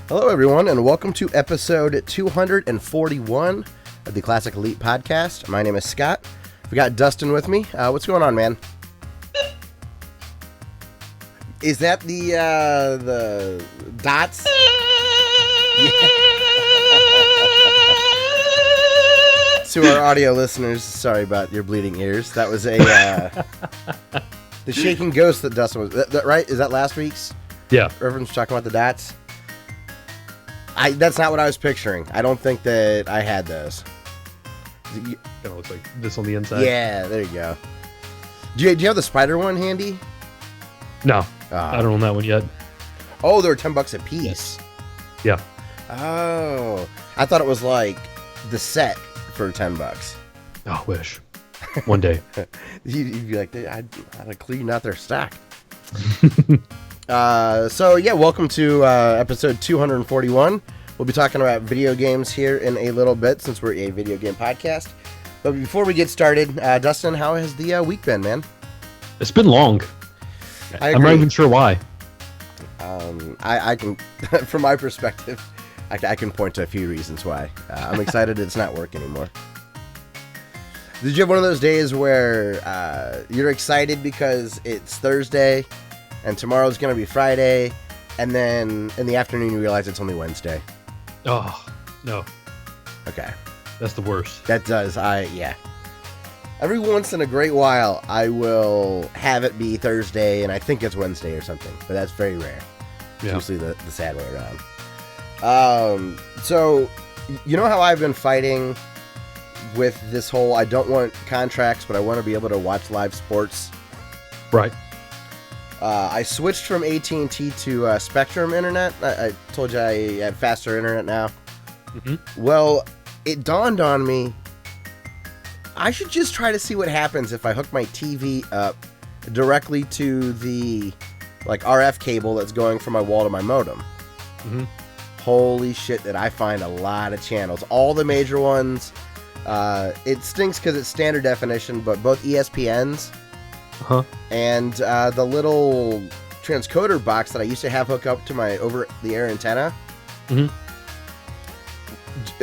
Hello, everyone, and welcome to episode 241 of the Classic Elite Podcast. My name is Scott. We got Dustin with me. What's going on, man? Is that the dots? To our audio listeners, sorry about your bleeding ears. That was a the shaking ghost that Dustin was. That right? Is that last week's? Yeah. Everyone's talking about the dots. That's not what I was picturing. I don't think that I had those. Kind of looks like this on the inside. Yeah, there you go. Do you have the spider one handy? No, I don't own that one yet. Oh, they were $10 a piece. Yeah. Oh, I thought it was like the set for $10. Oh, wish. One day. You'd be like, I'd clean out their stock. So yeah, welcome to episode 241. We'll be talking about video games here in a little bit since we're a video game podcast. But before we get started, Dustin, how has the week been, man? It's been long. I'm not even sure why. I can, from my perspective, I can point to a few reasons why. I'm excited it's not work anymore. Did you have one of those days where you're excited because it's Thursday and tomorrow's going to be Friday, and then in the afternoon you realize it's only Wednesday? Oh, no. Okay. That's the worst. That does. Yeah. Every once in a great while, I will have it be Thursday, and I think it's Wednesday or something, but that's very rare. Yeah. Usually the sad way around. So, you know how I've been fighting with this whole, I don't want contracts, but I want to be able to watch live sports? Right. I switched from AT&T to Spectrum Internet. I told you I have faster internet now. Mm-hmm. Well, it dawned on me, I should just try to see what happens if I hook my TV up directly to the RF cable that's going from my wall to my modem. Mm-hmm. Holy shit, did I find a lot of channels. All the major ones. It stinks because it's standard definition, but both ESPNs and the little transcoder box that I used to have hook up to my over-the-air antenna. Mm-hmm.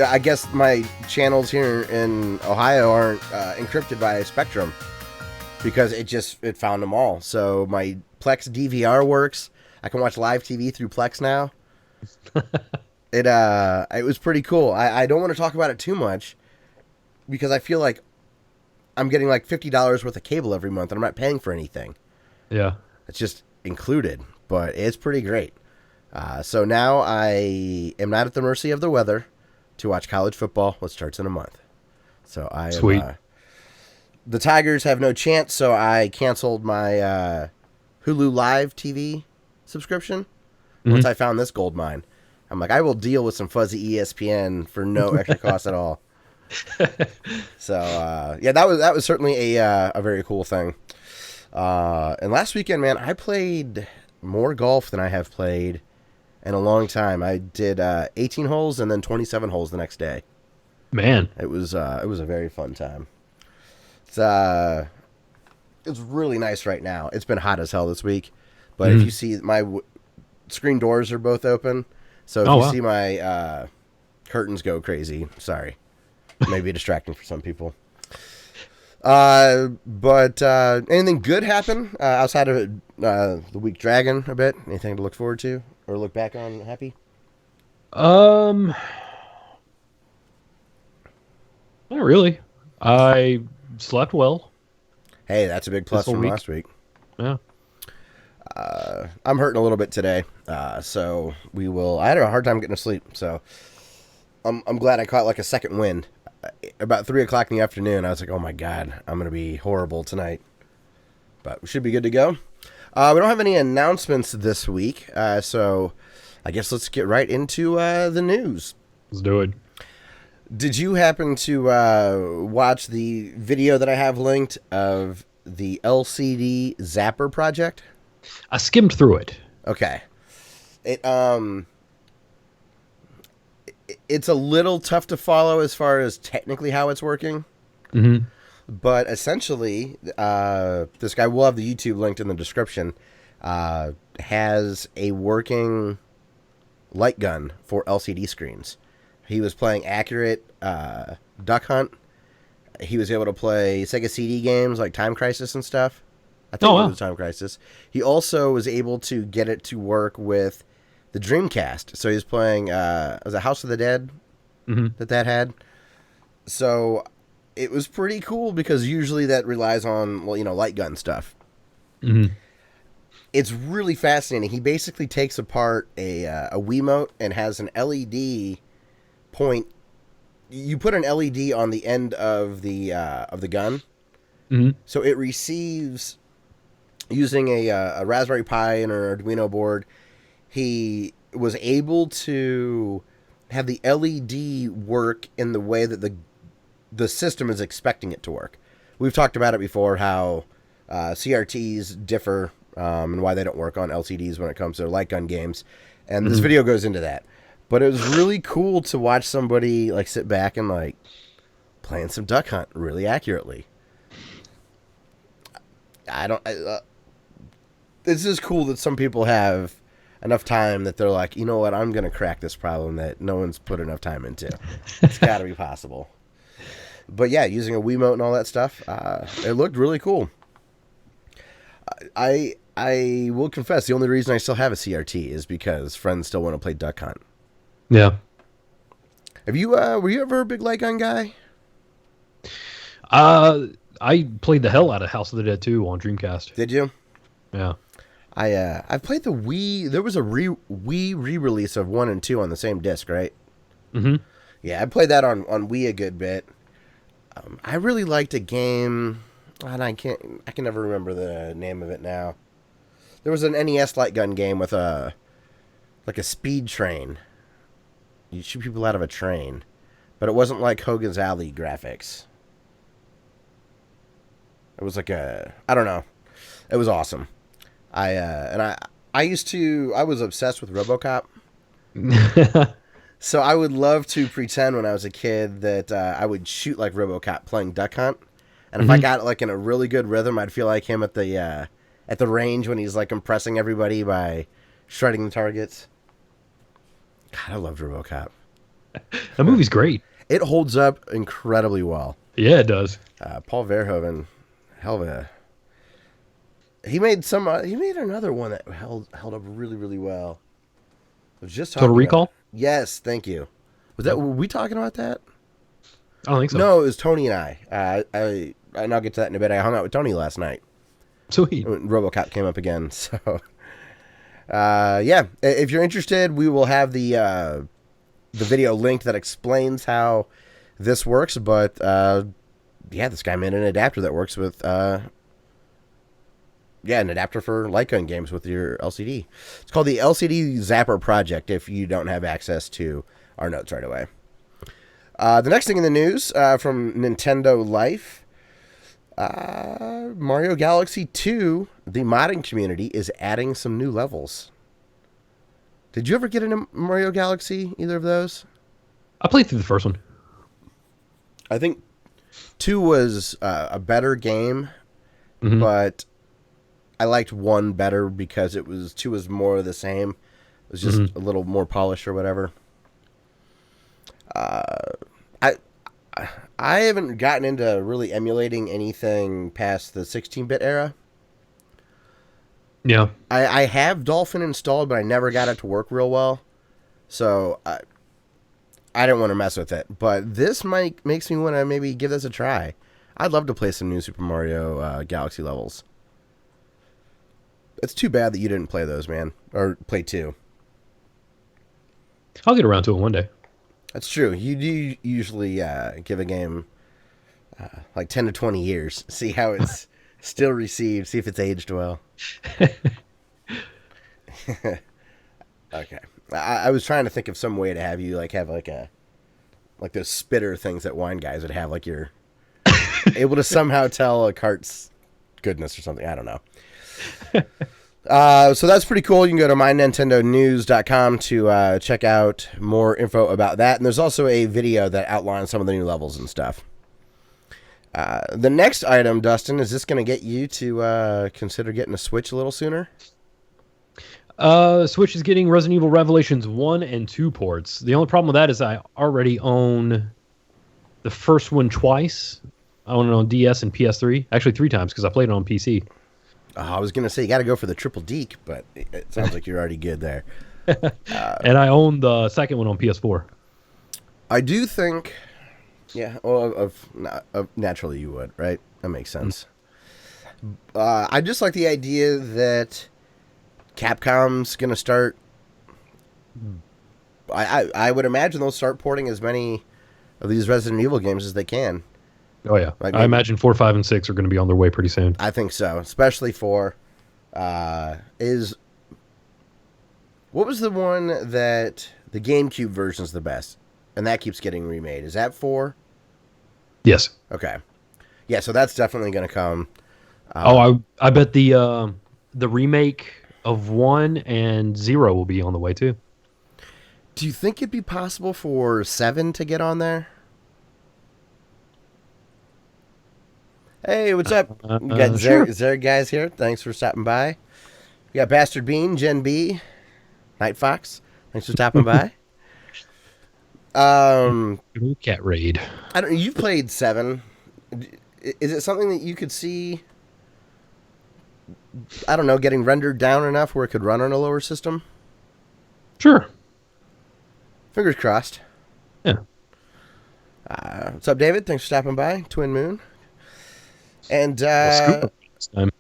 I guess my channels here in Ohio aren't encrypted by Spectrum because it found them all. So my Plex DVR works. I can watch live TV through Plex now. It was pretty cool. I don't want to talk about it too much because I feel like I'm getting like $50 worth of cable every month and I'm not paying for anything. Yeah. It's just included, but it's pretty great. So now I am not at the mercy of the weather to watch college football, which starts in a month. So Sweet. The Tigers have no chance, so I canceled my Hulu Live TV subscription once I found this gold mine. I'm like, I will deal with some fuzzy ESPN for no extra cost at all. So yeah, that was certainly a very cool thing. And last weekend, man, I played more golf than I have played in a long time. I did 18 holes and then 27 holes the next day. Man, it was a very fun time. It's really nice right now. It's been hot as hell this week, but if you see my screen doors are both open, so if you see my curtains go crazy, sorry. Maybe distracting for some people. But anything good happen outside of the week dragging a bit? Anything to look forward to or look back on happy? Not really. I slept well. Hey, that's a big plus from last week. Yeah. I'm hurting a little bit today, so I had a hard time getting to sleep, so I'm glad I caught like a second wind. About 3 o'clock in the afternoon, I was like, oh my God, I'm going to be horrible tonight. But we should be good to go. We don't have any announcements this week, so I guess let's get right into the news. Let's do it. Did you happen to watch the video that I have linked of the LCD Zapper project? I skimmed through it. Okay. It's a little tough to follow as far as technically how it's working. Mm-hmm. But essentially, this guy, we'll have the YouTube linked in the description, has a working light gun for LCD screens. He was playing accurate Duck Hunt. He was able to play Sega CD games like Time Crisis and stuff. I think it was Time Crisis. He also was able to get it to work with the Dreamcast. So he was playing was it House of the Dead that had. So it was pretty cool because usually that relies on, well, light gun stuff. Mm-hmm. It's really fascinating. He basically takes apart a Wiimote and has an LED point. You put an LED on the end of the gun, so it receives using a Raspberry Pi and an Arduino board. He was able to have the LED work in the way that the system is expecting it to work. We've talked about it before, how CRTs differ and why they don't work on LCDs when it comes to light gun games. And this video goes into that. But it was really cool to watch somebody like sit back and like playing some Duck Hunt really accurately. This is cool that some people have enough time that they're like, you know what, I'm going to crack this problem that no one's put enough time into. It's got to be possible. But yeah, using a Wiimote and all that stuff, it looked really cool. I will confess, the only reason I still have a CRT is because friends still want to play Duck Hunt. Yeah. Have you were you ever a big light gun guy? I played the hell out of House of the Dead 2 on Dreamcast. Did you? Yeah. I played the Wii. There was a Wii re-release of 1 and 2 on the same disc, right? Mm-hmm. Yeah, I played that on Wii a good bit. I really liked a game, and I can never remember the name of it now. There was an NES light gun game with a speed train. You shoot people out of a train, but it wasn't like Hogan's Alley graphics. It was like I don't know. It was awesome. I was obsessed with RoboCop. So I would love to pretend when I was a kid that I would shoot like RoboCop playing Duck Hunt, and if I got like in a really good rhythm, I'd feel like him at the range when he's like impressing everybody by shredding the targets. God, I loved RoboCop. That movie's great. It holds up incredibly well. Yeah, it does. Paul Verhoeven, hell of a. He made another one that held up really, really well. I was just talking Total Recall? Yes, thank you. Were we talking about that? I don't think so. No, it was Tony and I. And I'll get to that in a bit. I hung out with Tony last night. Sweet. When RoboCop came up again. So, yeah, if you're interested, we will have the video linked that explains how this works. But yeah, this guy made an adapter that works with an adapter for light gun games with your LCD. It's called the LCD Zapper project. If you don't have access to our notes right away. The next thing in the news from Nintendo Life. Mario Galaxy 2, the modding community is adding some new levels. Did you ever get into Mario Galaxy, either of those? I played through the first one. I think 2 was a better game, but I liked 1 better because 2 was more of the same. It was just a little more polished or whatever. I haven't gotten into really emulating anything past the 16-bit era. Yeah. I have Dolphin installed, but I never got it to work real well. So I didn't want to mess with it. But this makes me want to maybe give this a try. I'd love to play some new Super Mario Galaxy levels. It's too bad that you didn't play those, man. Or play 2. I'll get around to it one day. That's true. You do usually give a game like 10 to 20 years. See how it's still received. See if it's aged well. Okay. I was trying to think of some way to have you have those spitter things that wine guys would have. Like you're able to somehow tell a cart's goodness or something. I don't know. So that's pretty cool. You can go to mynintendonews.com to check out more info about that. And there's also a video that outlines some of the new levels and stuff. The next item, Dustin, is this going to get you to consider getting a Switch a little sooner? Switch is getting Resident Evil Revelations 1 and 2 ports. The only problem with that is I already own the first one twice. I own it on DS and PS3. Actually, 3 times because I played it on PC. I was going to say, you got to go for the triple deke, but it sounds like you're already good there. And I own the second one on PS4. I do think, yeah, well, naturally you would, right? That makes sense. I just like the idea that Capcom's going to start... I would imagine they'll start porting as many of these Resident Evil games as they can. Oh, yeah. Like I imagine 4, 5, and 6 are going to be on their way pretty soon. I think so, especially for... What was the one that the GameCube version is the best? And that keeps getting remade. Is that 4? Yes. Okay. Yeah, so that's definitely going to come. I bet the remake of 1 and 0 will be on the way too. Do you think it'd be possible for 7 to get on there? Hey, what's up? We got Zer guys here. Thanks for stopping by. We got Bastard Bean, Gen B, Night Fox. Thanks for stopping by. Cat raid. You've played 7. Is it something that you could see? I don't know, getting rendered down enough where it could run on a lower system? Sure. Fingers crossed. Yeah. What's up, David? Thanks for stopping by. Twin Moon. And I'm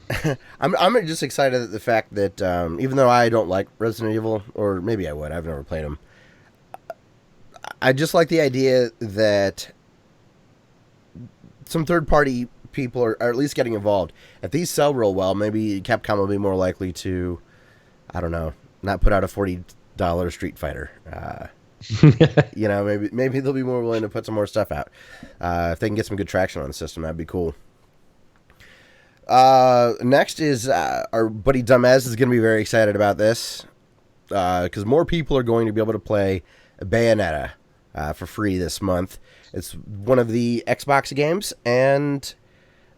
just excited at the fact that even though I don't like Resident Evil, or maybe I would, I've never played them. I just like the idea that some third-party people are at least getting involved. If these sell real well, maybe Capcom will be more likely to, I don't know, not put out a $40 Street Fighter. Maybe they'll be more willing to put some more stuff out. If they can get some good traction on the system, that'd be cool. Next is our buddy Dumez is going to be very excited about this because more people are going to be able to play Bayonetta for free this month. It's one of the Xbox games, and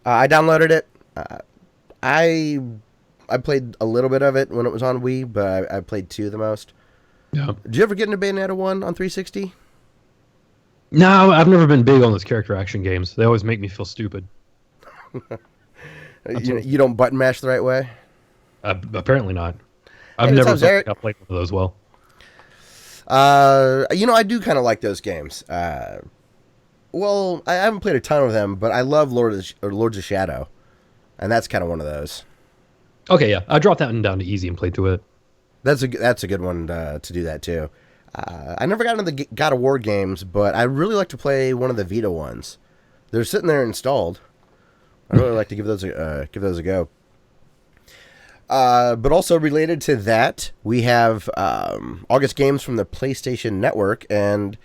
I downloaded it. I played a little bit of it when it was on Wii, but I played 2 the most. Yeah. Did you ever get into Bayonetta 1 on 360? No, I've never been big on those character action games. They always make me feel stupid. You don't button mash the right way? Apparently not. I've never played one of those well. I do kind of like those games. Well, I haven't played a ton of them, but I love Lords of Shadow, and that's kind of one of those. Okay, yeah, I dropped that one down to easy and played to it. That's a good one to do that too. I never got into the God of War games, but I really like to play one of the Vita ones. They're sitting there installed. I really like to give those a go. But also related to that, we have August games from the PlayStation Network, and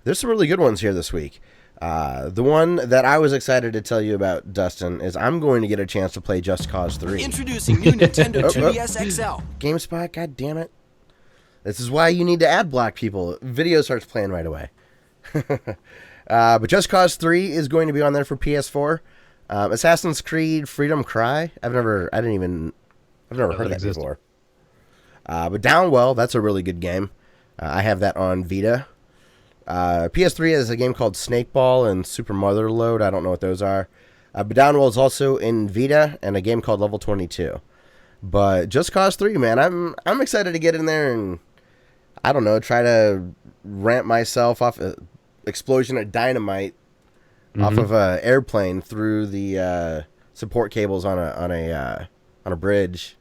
there's some really good ones here this week. The one that I was excited to tell you about, Dustin, is I'm going to get a chance to play Just Cause 3. Introducing new Nintendo 2DS XL. GameSpot, god damn it. This is why you need to ad block people. Video starts playing right away. But Just Cause 3 is going to be on there for PS4. Assassin's Creed Freedom Cry. I've never heard of that before. But Downwell, that's a really good game. I have that on Vita. PS3 has a game called Snakeball and Super Motherload. I don't know what those are. But Downwell is also in Vita, and a game called Level 22. But Just Cause 3, man, I'm excited to get in there and, I don't know, try to ramp myself off an explosion of dynamite off of an airplane through the support cables on a bridge.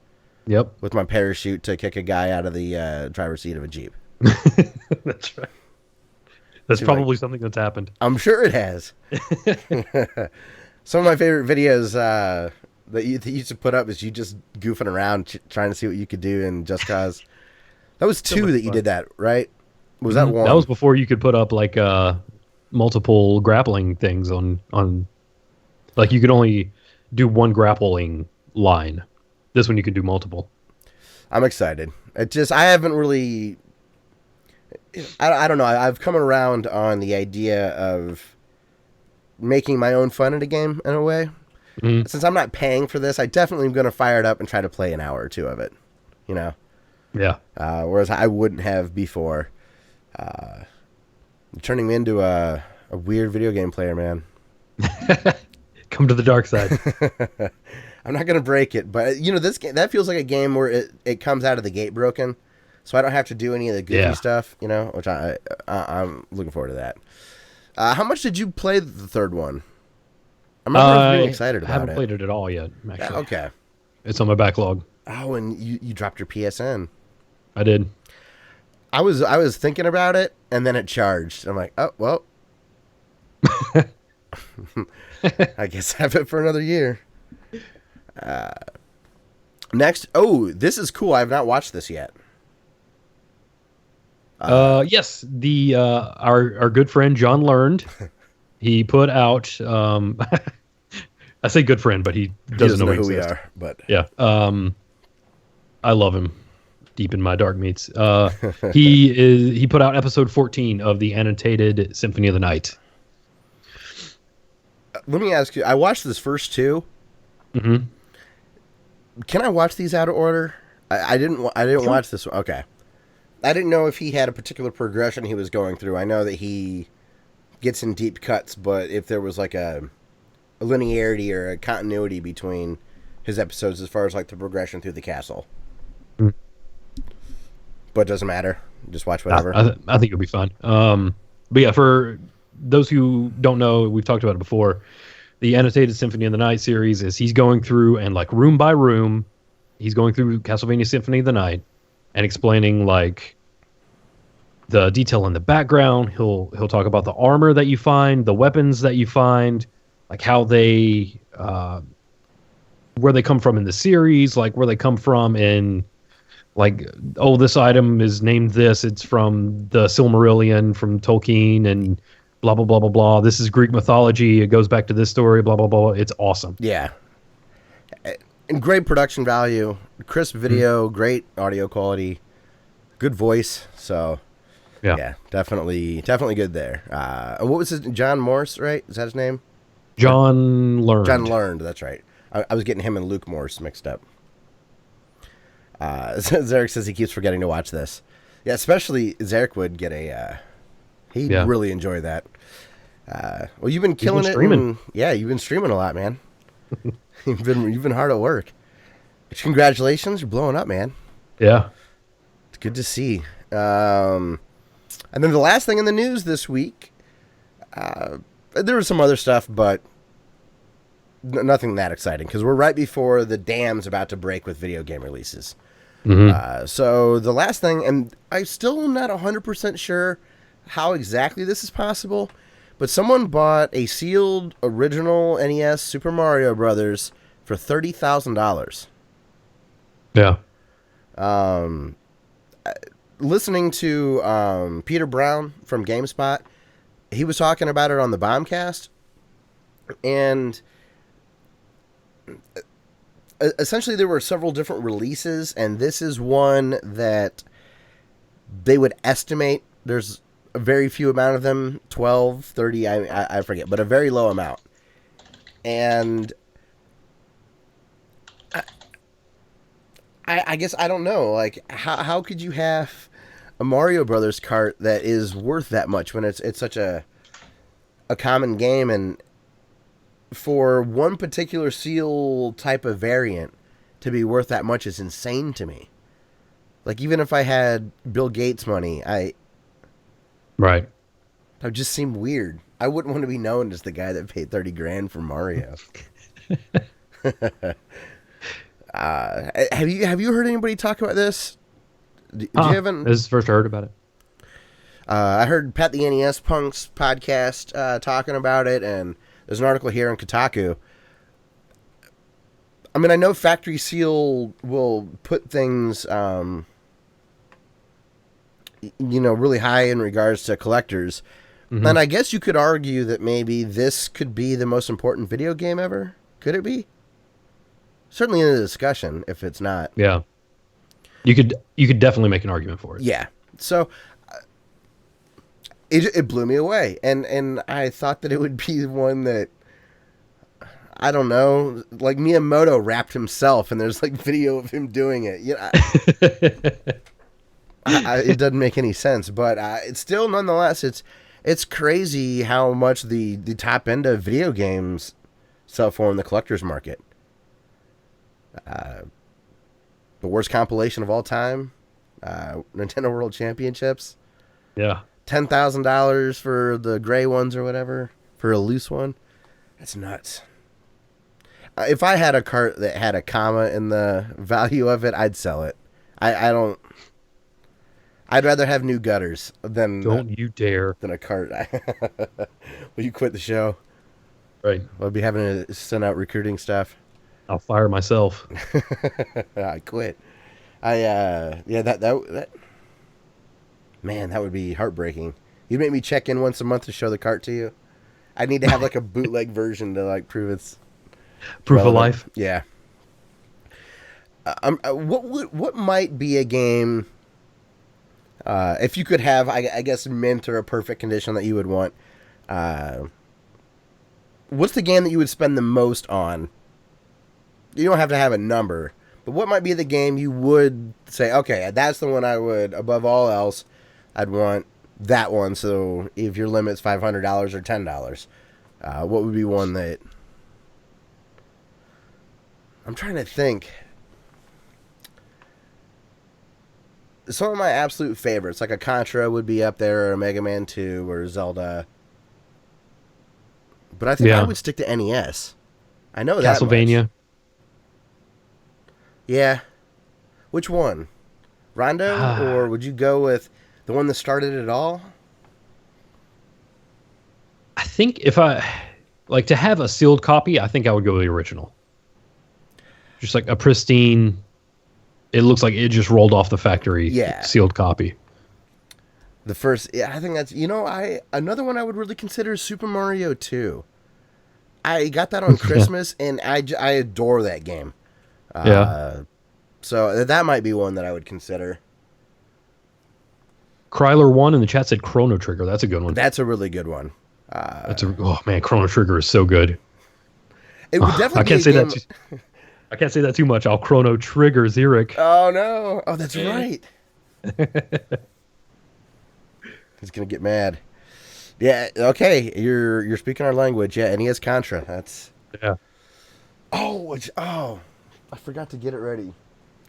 Yep. With my parachute to kick a guy out of the driver's seat of a Jeep. That's right. That's probably something that's happened. I'm sure it has. Some of my favorite videos that you used to put up is you just goofing around trying to see what you could do in Just Cause. That was 2 that you did that, right? Was that 1? That was before you could put up like multiple grappling things on like you could only do one grappling line. This one you can do multiple. I'm excited. I haven't really... I don't know. I've come around on the idea of making my own fun in a game in a way. Since I'm not paying for this, I definitely am going to fire it up and try to play an hour or 2 of it. You know? Yeah. Whereas I wouldn't have before. Turning me into a weird video game player, man. Come to the dark side. I'm not gonna break it, but this game that feels like a game where it comes out of the gate broken, so I don't have to do any of the goofy stuff, which I'm looking forward to that. How much did you play the third one? I'm not really excited about it. I haven't played it at all yet, actually. Okay. It's on my backlog. Oh, and you dropped your PSN. I did. I was thinking about it, and then it charged. I'm like, oh well. I guess I have it for another year. Next, this is cool. I have not watched this yet. Yes, the our good friend John Learned, he put out. I say good friend, but he doesn't know who we are. But yeah, I love him deep in my dark meats. He put out episode 14 of the Annotated Symphony of the Night. Let me ask you. I watched this first two. Mm-hmm. Can I watch these out of order? I didn't watch this one. Okay. I didn't know if he had a particular progression he was going through. I know that he gets in deep cuts, but if there was like a linearity or a continuity between his episodes as far as like the progression through the castle. Mm. But it doesn't matter. Just watch whatever. I think it'll be fun. But yeah, for those who don't know, we've talked about it before. The Annotated Symphony of the Night series is he's going through and like room by room, he's going through Castlevania Symphony of the Night and explaining like the detail in the background. He'll talk about the armor that you find, the weapons that you find, like how they where they come from in the series, like where they come from in like, oh, this item is named this, it's from the Silmarillion from Tolkien and blah blah blah blah blah. This is Greek mythology. It goes back to this story. Blah blah blah. It's awesome. Yeah, and great production value, crisp video, great audio quality, good voice. So, yeah, definitely good there. What was his John Morse? Right? Is that his name? John Learned. John Learned. That's right. I was getting him and Luke Morse mixed up. Zarek says he keeps forgetting to watch this. Yeah, especially Zarek would get a. He'd really enjoy that. Well, you've been killing it. Streaming. You've been streaming a lot, man. you've been hard at work. Congratulations, you're blowing up, man. Yeah, it's good to see. And then the last thing in the news this week, there was some other stuff, but nothing that exciting because we're right before the dam's about to break with video game releases. Mm-hmm. So the last thing, and I still am not 100% sure how exactly this is possible, but someone bought a sealed original NES Super Mario Brothers for $30,000. Yeah. Listening to Peter Brown from GameSpot, he was talking about it on the Bombcast, and essentially there were several different releases, and this is one that they would estimate there's a very few amount of them, 12, 30, I forget, but a very low amount. And I guess I don't know, like how could you have a Mario Brothers cart that is worth that much when it's such a common game, and for one particular seal type of variant to be worth that much is insane to me. Like, even if I had Bill Gates money, Right. That would just seem weird. I wouldn't want to be known as the guy that paid $30,000 for Mario. Have you heard anybody talk about this? Did you haven't? This is the first I heard about it. I heard Pat the NES Punk's podcast talking about it, and there's an article here on Kotaku. I mean, I know Factory Seal will put things, really high in regards to collectors. Mm-hmm. And I guess you could argue that maybe this could be the most important video game ever. Could it be? Certainly in the discussion, if it's not. Yeah. You could definitely make an argument for it. Yeah. So it blew me away. And I thought that it would be one that I don't know, like Miyamoto rapped himself, and there's like video of him doing it. It doesn't make any sense, but it's still nonetheless it's crazy how much the top end of video games sell for in the collector's market. The worst compilation of all time, Nintendo World Championships. Yeah, $10,000 for the gray ones or whatever for a loose one. That's nuts. If I had a cart that had a comma in the value of it, I'd sell it. I don't. I'd rather have new gutters than don't you dare than a cart. Will you quit the show? Right. I'll be having to send out recruiting stuff. I'll fire myself. I quit. That man, that would be heartbreaking. You'd make me check in once a month to show the cart to you. I need to have like a bootleg version to like prove it's proof relevant. of life. Yeah. What might be a game? If you could have, I guess, mint or a perfect condition that you would want. What's the game that you would spend the most on? You don't have to have a number, but what might be the game you would say, okay, that's the one I would, above all else, I'd want that one. So if your limit's $500 or $10, what would be one that... I'm trying to think. Some of my absolute favorites, like a Contra would be up there, or a Mega Man 2, or Zelda. But I think I would stick to NES. I know that Castlevania. much. Yeah. Which one? Rondo, or would you go with the one that started it all? I think if I like to have a sealed copy, I think I would go with the original. Just like a pristine, it looks like it just rolled off the factory sealed copy. The first, I think that's, another one I would really consider is Super Mario 2. I got that on Christmas, and I adore that game. So that might be one that I would consider. Kryler1 in the chat said Chrono Trigger. That's a good one. That's a really good one. Oh man, Chrono Trigger is so good. It would definitely. I can't say that too much. I'll Chrono Trigger Xeric. Oh no! Oh, that's right. He's gonna get mad. Yeah. Okay. You're speaking our language. Yeah. NES Contra. That's. Yeah. Oh, I forgot to get it ready.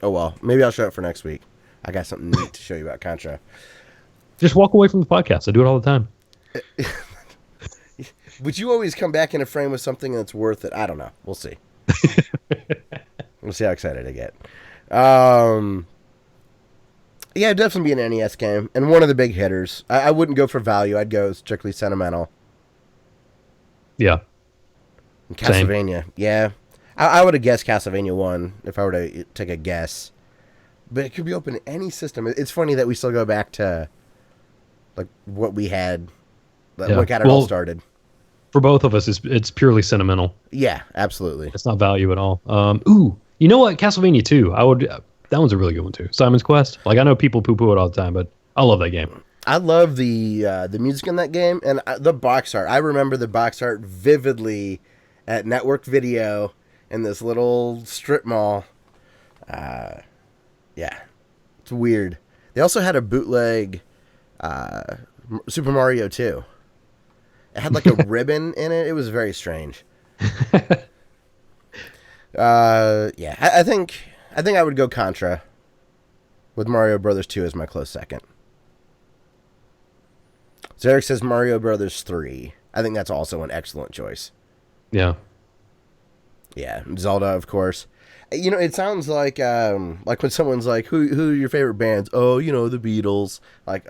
Oh well, maybe I'll show it for next week. I got something neat to show you about Contra. Just walk away from the podcast. I do it all the time. But you always come back in a frame with something that's worth it. I don't know. We'll see. We'll see how excited I get. Yeah, it'd definitely be an NES game. And one of the big hitters. I wouldn't go for value. I'd go strictly sentimental. Yeah. And Castlevania. Same. Yeah. I would have guessed Castlevania 1 if I were to take a guess. But it could be open to any system. It's funny that we still go back to like what we had, what got it all started. For both of us, it's purely sentimental. Yeah, absolutely. It's not value at all. You know what? Castlevania 2. That one's a really good one too. Simon's Quest. Like I know people poo-poo it all the time, but I love that game. I love the music in that game and the box art. I remember the box art vividly at Network Video in this little strip mall. Yeah, it's weird. They also had a bootleg Super Mario 2. It had like a ribbon in it. It was very strange. Yeah, I think I would go Contra with Mario Brothers 2 as my close second. Zarek says Mario Brothers 3. I think that's also an excellent choice. Yeah. Yeah, Zelda, of course. It sounds like when someone's like, who are your favorite bands? Oh, the Beatles. Like,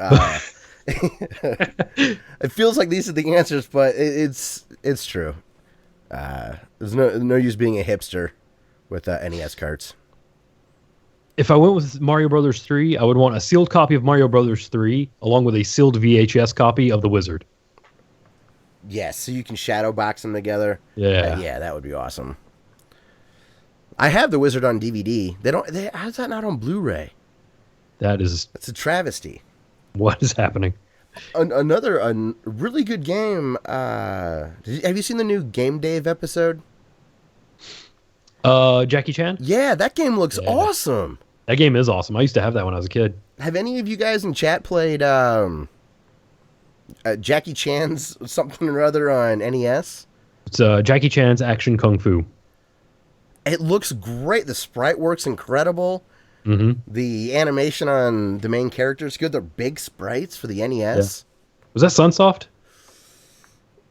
it feels like these are the answers, but it's true. There's no use being a hipster with NES carts. If I went with Mario Brothers 3, I would want a sealed copy of Mario Brothers 3 along with a sealed VHS copy of The Wizard. Yes, so you can shadow box them together. Yeah. Yeah, that would be awesome. I have The Wizard on DVD. How's that not on Blu-ray? That's a travesty. What is happening? Another really good game. Have you seen the new Game Dave episode? Jackie Chan. Yeah, that game looks Yeah. awesome. That game is awesome. I used to have that when I was a kid. Have any of you guys in chat played Jackie Chan's something or other on NES? It's Jackie Chan's Action Kung Fu. It looks great. The sprite work's incredible. Mm-hmm. The animation on the main characters good. They're big sprites for the NES. Was that Sunsoft?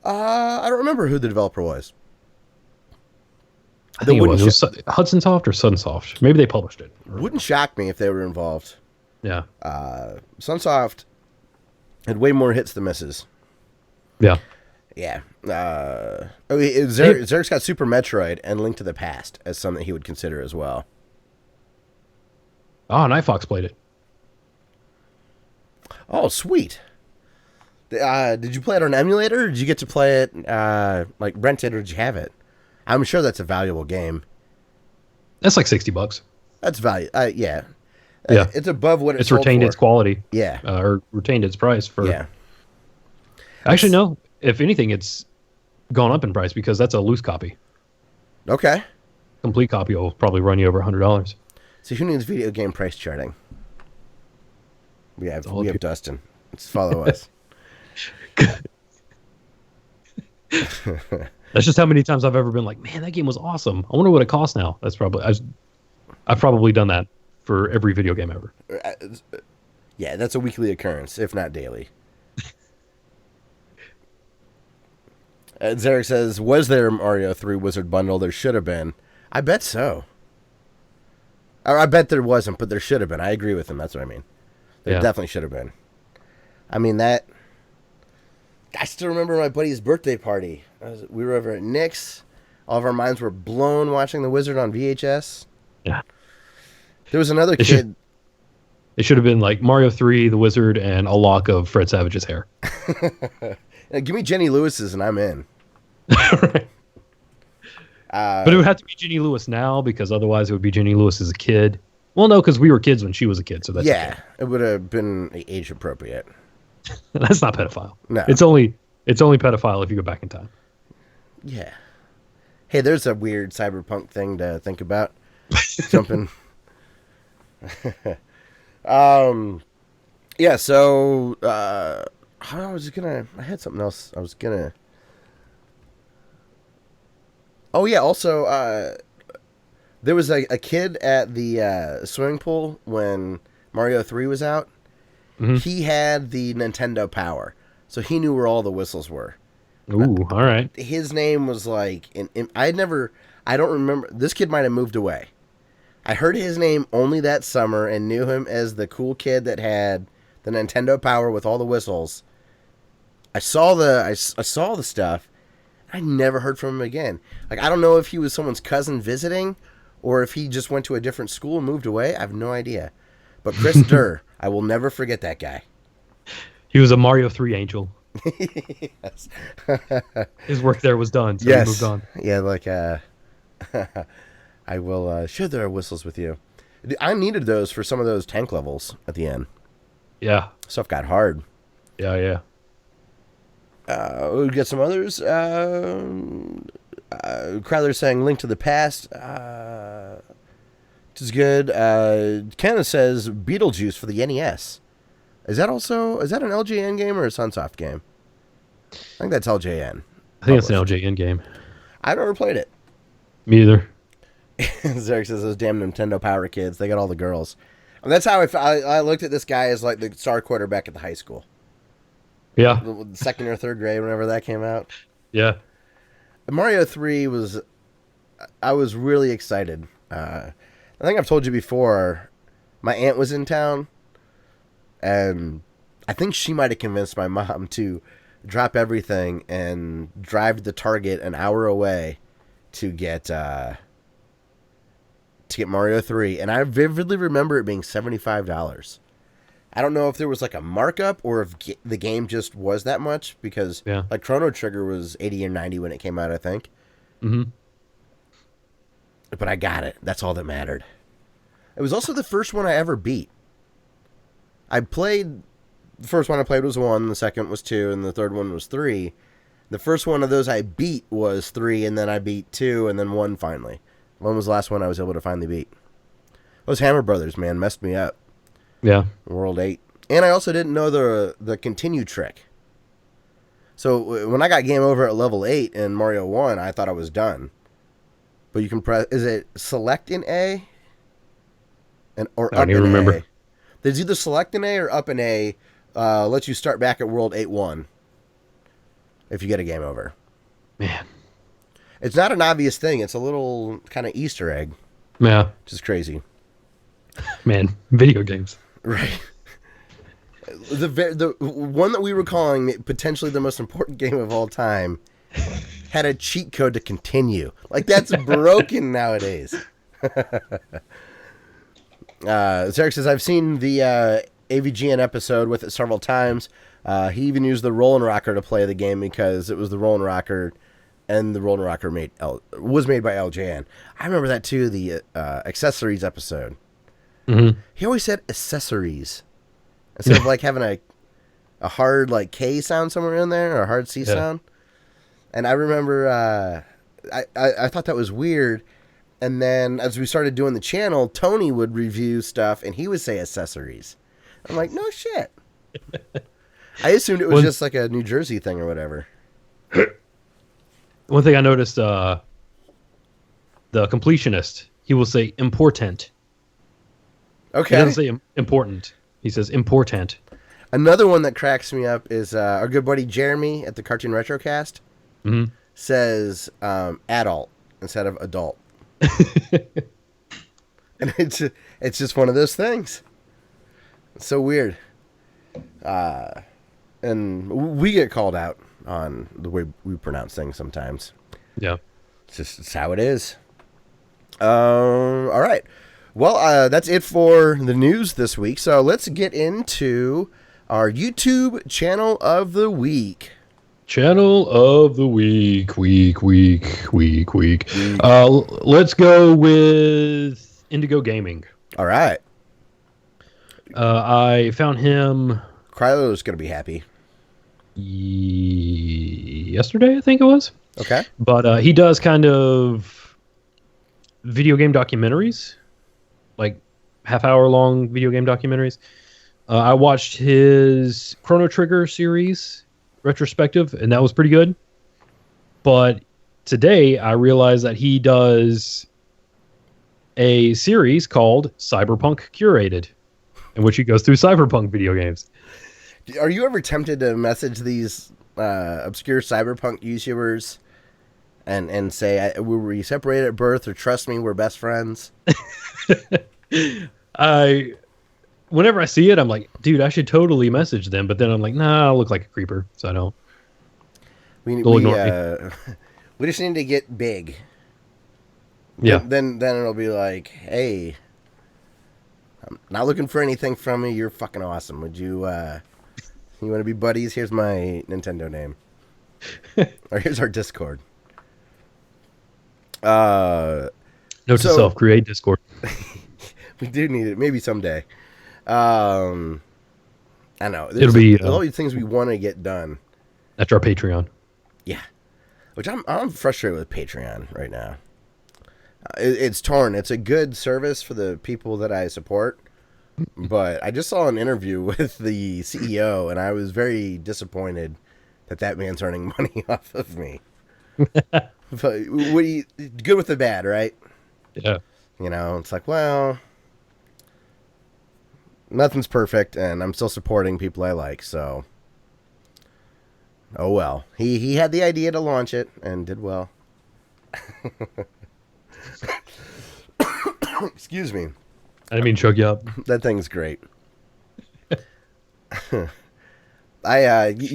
I don't remember who the developer was. I think it was. It was Hudson Soft or Sunsoft. Maybe they published it. Wouldn't shock me if they were involved. Yeah. Sunsoft had way more hits than misses. Yeah. Yeah. Zerik's got Super Metroid and Link to the Past as something he would consider as well. Oh, Night Fox played it. Oh, sweet. Did you play it on an emulator, or did you get to play it like rent it, or did you have it? I'm sure that's a valuable game. That's like $60. That's value. Yeah. Yeah. It's above what it's retained for. Its quality. Yeah. Or retained its price for. Yeah. Actually, no. If anything, it's gone up in price because that's a loose copy. Okay. Complete copy will probably run you over $100. So who needs video game price charting? We have Dustin. Let's follow us. That's just how many times I've ever been like, man, that game was awesome. I wonder what it costs now. That's probably I've probably done that for every video game ever. Yeah, that's a weekly occurrence, if not daily. Zarek says, was there a Mario 3 Wizard bundle? There should have been. I bet so. Or I bet there wasn't, but there should have been. I agree with him. That's what I mean. There definitely should have been. I mean, I still remember my buddy's birthday party. We were over at Nick's. All of our minds were blown watching The Wizard on VHS. Yeah. There was another kid. It should have been like Mario 3, The Wizard, and a lock of Fred Savage's hair. Give me Jenny Lewis's and I'm in. Right. But it would have to be Jenny Lewis now because otherwise it would be Jenny Lewis as a kid. Well, no, because we were kids when she was a kid, so that's okay. It would have been age appropriate. That's not pedophile. No, it's only pedophile if you go back in time. Yeah. Hey, there's a weird cyberpunk thing to think about. Jumping. Yeah. So I had something else. I was gonna. Oh yeah. Also, there was a kid at the swimming pool when Mario 3 was out. Mm-hmm. He had the Nintendo Power, so he knew where all the whistles were. Ooh, all right. His name was like, I don't remember. This kid might have moved away. I heard his name only that summer and knew him as the cool kid that had the Nintendo Power with all the whistles. I saw the stuff. I never heard from him again. Like, I don't know if he was someone's cousin visiting or if he just went to a different school and moved away. I have no idea. But Chris Durr, I will never forget that guy. He was a Mario 3 angel. Yes. His work there was done, so he moved on. Yeah, like, I will share their whistles with you. I needed those for some of those tank levels at the end. Yeah. Stuff got hard. Yeah. We'll get some others. Crowther saying Link to the Past. Which is good. Kenna says Beetlejuice for the NES. Is that an LJN game or a Sunsoft game? I think that's LJN. I think it's an LJN game. I've never played it. Me either. Zarek says those damn Nintendo Power kids. They got all the girls. And that's how I looked at this guy as like the star quarterback at the high school. Yeah. The second or third grade, whenever that came out. Yeah. Mario 3 I was really excited. I think I've told you before, my aunt was in town, and I think she might have convinced my mom to drop everything and drive to the Target an hour away to get Mario 3. And I vividly remember it being $75. I don't know if there was like a markup or if the game just was that much, because like Chrono Trigger was 80 or 90 when it came out, I think. Mm-hmm. But I got it. That's all that mattered. It was also the first one I ever beat. The first one I played was 1, the second was 2, and the third one was 3. The first one of those I beat was 3, and then I beat 2, and then 1 finally. When was the last one I was able to finally beat? Those Hammer Brothers, man, messed me up. Yeah. World 8. And I also didn't know the continue trick. So when I got game over at level 8 in Mario 1, I thought I was done. But you can press... Is it select in A? Or I don't up even in remember. A? There's either select in A or up in A. Lets you start back at World 8-1. If you get a game over. Man. It's not an obvious thing. It's a little kind of Easter egg. Yeah. Which is crazy. Man. Video games. Right. The one that we were calling potentially the most important game of all time had a cheat code to continue. Like, that's broken nowadays. Zarek says, I've seen the AVGN episode with it several times. He even used the Rollin' Rocker to play the game because it was the Rollin' Rocker, and the Rollin' Rocker was made by LJN. I remember that too, the accessories episode. Mm-hmm. He always said accessories instead of like having a hard like K sound somewhere in there or a hard C sound. And I remember I thought that was weird. And then as we started doing the channel, Tony would review stuff and he would say accessories. I'm like, no shit. I assumed it was just like a New Jersey thing or whatever. One thing I noticed, the completionist, he will say important. Okay. He doesn't say important. He says important. Another one that cracks me up is our good buddy Jeremy at the Cartoon Retrocast says adult instead of adult. And it's just one of those things. It's so weird. And we get called out on the way we pronounce things sometimes. Yeah. It's how it is. All right. Well, that's it for the news this week. So let's get into our YouTube channel of the week. Channel of the week. Let's go with Indigo Gaming. All right. I found him Krylo's going to be happy. yesterday, I think it was. Okay. But he does kind of video game documentaries, like half-hour long video game documentaries. I watched his Chrono Trigger series retrospective, and that was pretty good. But today I realized that he does a series called Cyberpunk Curated, in which he goes through cyberpunk video games. Are you ever tempted to message these obscure cyberpunk YouTubers and say, were we separated at birth, or trust me, we're best friends? Whenever I see it, I'm like, dude, I should totally message them. But then I'm like, nah, I'll look like a creeper, so I don't. We just need to get big. Yeah. Then it'll be like, hey, I'm not looking for anything from you. You're fucking awesome. Would you want to be buddies? Here's my Nintendo name. Or here's our Discord. Note to self, create Discord. We do need it. Maybe someday. I know. It'll be all these things we want to get done. That's our Patreon. Yeah. Which I'm frustrated with Patreon right now. It's torn. It's a good service for the people that I support. But I just saw an interview with the CEO, and I was very disappointed that man's earning money off of me. But good with the bad, right? Yeah. You know, it's like, well, nothing's perfect, and I'm still supporting people I like, so. Oh, well. He had the idea to launch it, and did well. Excuse me. I didn't mean to choke you up. That thing's great. You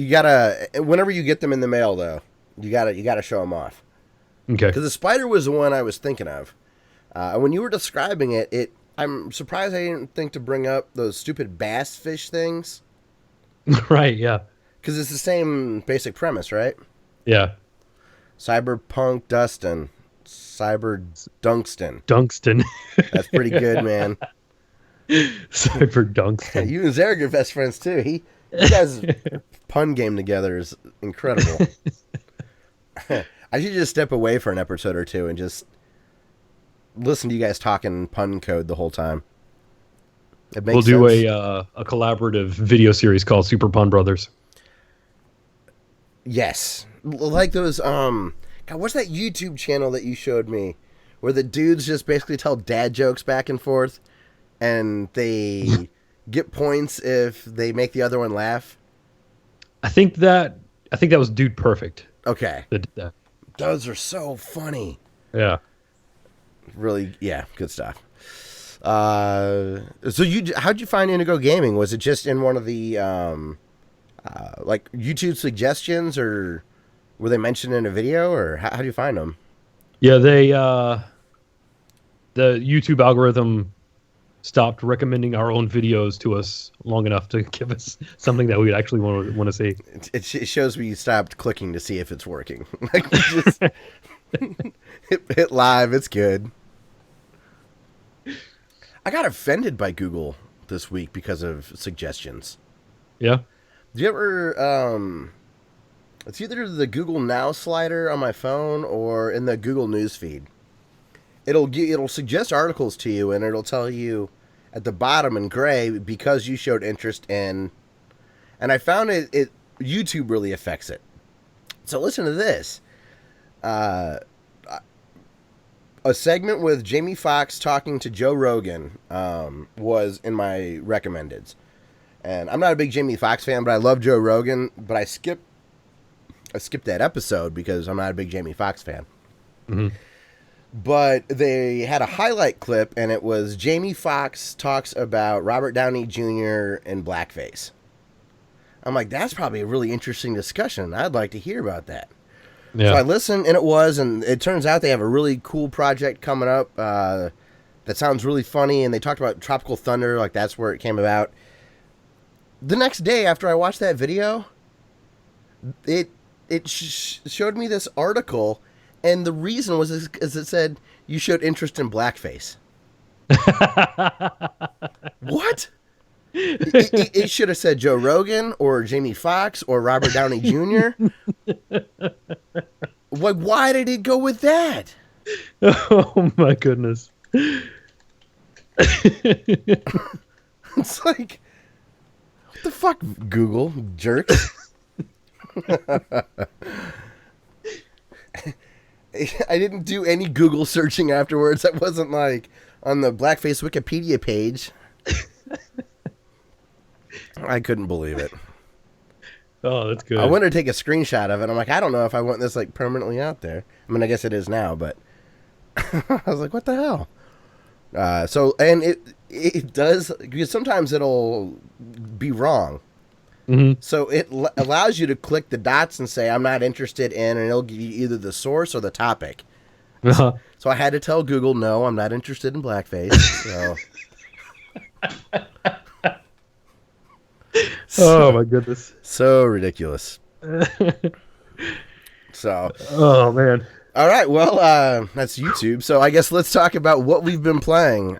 gotta, whenever you get them in the mail, though, you gotta show them off. Okay. Because the spider was the one I was thinking of. When you were describing it, I'm surprised I didn't think to bring up those stupid bass fish things. Right, yeah. Because it's the same basic premise, right? Yeah. Cyberpunk Dustin. Cyber Dunkston. Dunkston. That's pretty good, man. Cyber Dunkston. You and Zarek are best friends, too. You guys' pun game together is incredible. I should just step away for an episode or two and just listen to you guys talking pun code the whole time. It makes We'll do sense. a collaborative video series called Super Pun Brothers. Yes. Like those, God, what's that YouTube channel that you showed me? Where the dudes just basically tell dad jokes back and forth, and they get points if they make the other one laugh? I think that was Dude Perfect Okay. that did that. Those are so funny. Yeah. Really, yeah, good stuff. So how'd you find Indigo Gaming? Was it just in one of the like YouTube suggestions, or were they mentioned in a video, or how do you find them? Yeah, they the YouTube algorithm stopped recommending our own videos to us long enough to give us something that we'd actually want to see. It shows we stopped clicking to see if it's working. Like, we just hit live. It's good. I got offended by Google this week because of suggestions. Yeah. Do you ever, it's either the Google Now slider on my phone or in the Google News feed. It'll suggest articles to you, and it'll tell you at the bottom in gray, because you showed interest in, and I found it YouTube really affects it. So listen to this. A segment with Jamie Foxx talking to Joe Rogan was in my recommendeds. And I'm not a big Jamie Foxx fan, but I love Joe Rogan. But I skipped that episode because I'm not a big Jamie Foxx fan. Mm-hmm. But they had a highlight clip, and it was Jamie Foxx talks about Robert Downey Jr. in blackface. I'm like, that's probably a really interesting discussion. I'd like to hear about that. Yeah. So I listened, and it turns out they have a really cool project coming up that sounds really funny, and they talked about Tropical Thunder, like that's where it came about. The next day after I watched that video, it showed me this article, and the reason was is it said, you showed interest in blackface. What? It should have said Joe Rogan or Jamie Foxx or Robert Downey Jr. Like, why did it go with that? Oh my goodness. It's like, what the fuck, Google, jerks? I didn't do any Google searching afterwards. I wasn't like on the blackface Wikipedia page. I couldn't believe it. Oh, that's good. I wanted to take a screenshot of it. I'm like, I don't know if I want this like permanently out there. I mean, I guess it is now, but I was like, what the hell? And it does, because sometimes it'll be wrong. Mm-hmm. So it allows you to click the dots and say, I'm not interested in, and it'll give you either the source or the topic. Uh-huh. So I had to tell Google, no, I'm not interested in blackface. Oh my goodness. So ridiculous. So. Oh man. All right. Well, that's YouTube. So I guess let's talk about what we've been playing.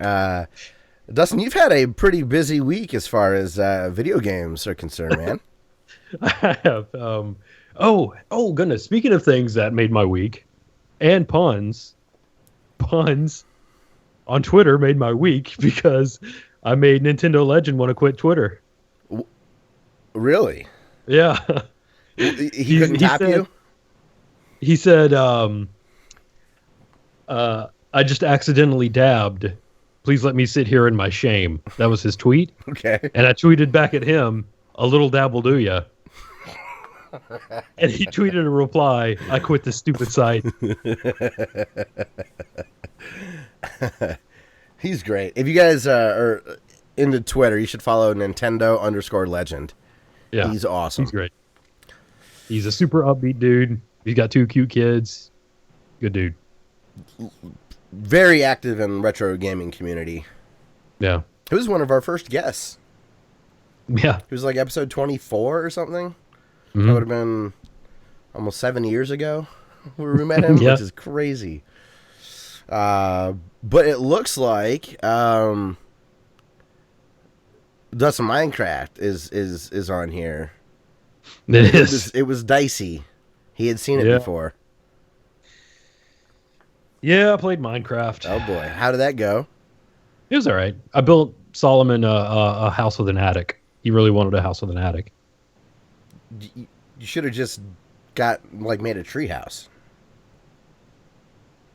Dustin, you've had a pretty busy week as far as video games are concerned, man. I have. Oh goodness. Speaking of things that made my week, and puns on Twitter made my week because I made Nintendo Legend want to quit Twitter. Really? Yeah. He couldn't top you? He said, I just accidentally dabbed. Please let me sit here in my shame. That was his tweet. Okay. And I tweeted back at him, a little dab will do ya. And he tweeted a reply, I quit this stupid site. He's great. If you guys are into Twitter, you should follow Nintendo_Legend. Yeah. He's awesome. He's great. He's a super upbeat dude. He's got 2 cute kids. Good dude. Very active in retro gaming community. Yeah. He was one of our first guests. Yeah. He was like episode 24 or something. Mm-hmm. That would have been almost 7 years ago where we met him, Yeah. which is crazy. But it looks like Dustin Minecraft is on here. It is. It was dicey. He had seen it before. Yeah, I played Minecraft. Oh boy, how did that go? It was all right. I built Solomon a house with an attic. He really wanted a house with an attic. You should have just made a treehouse.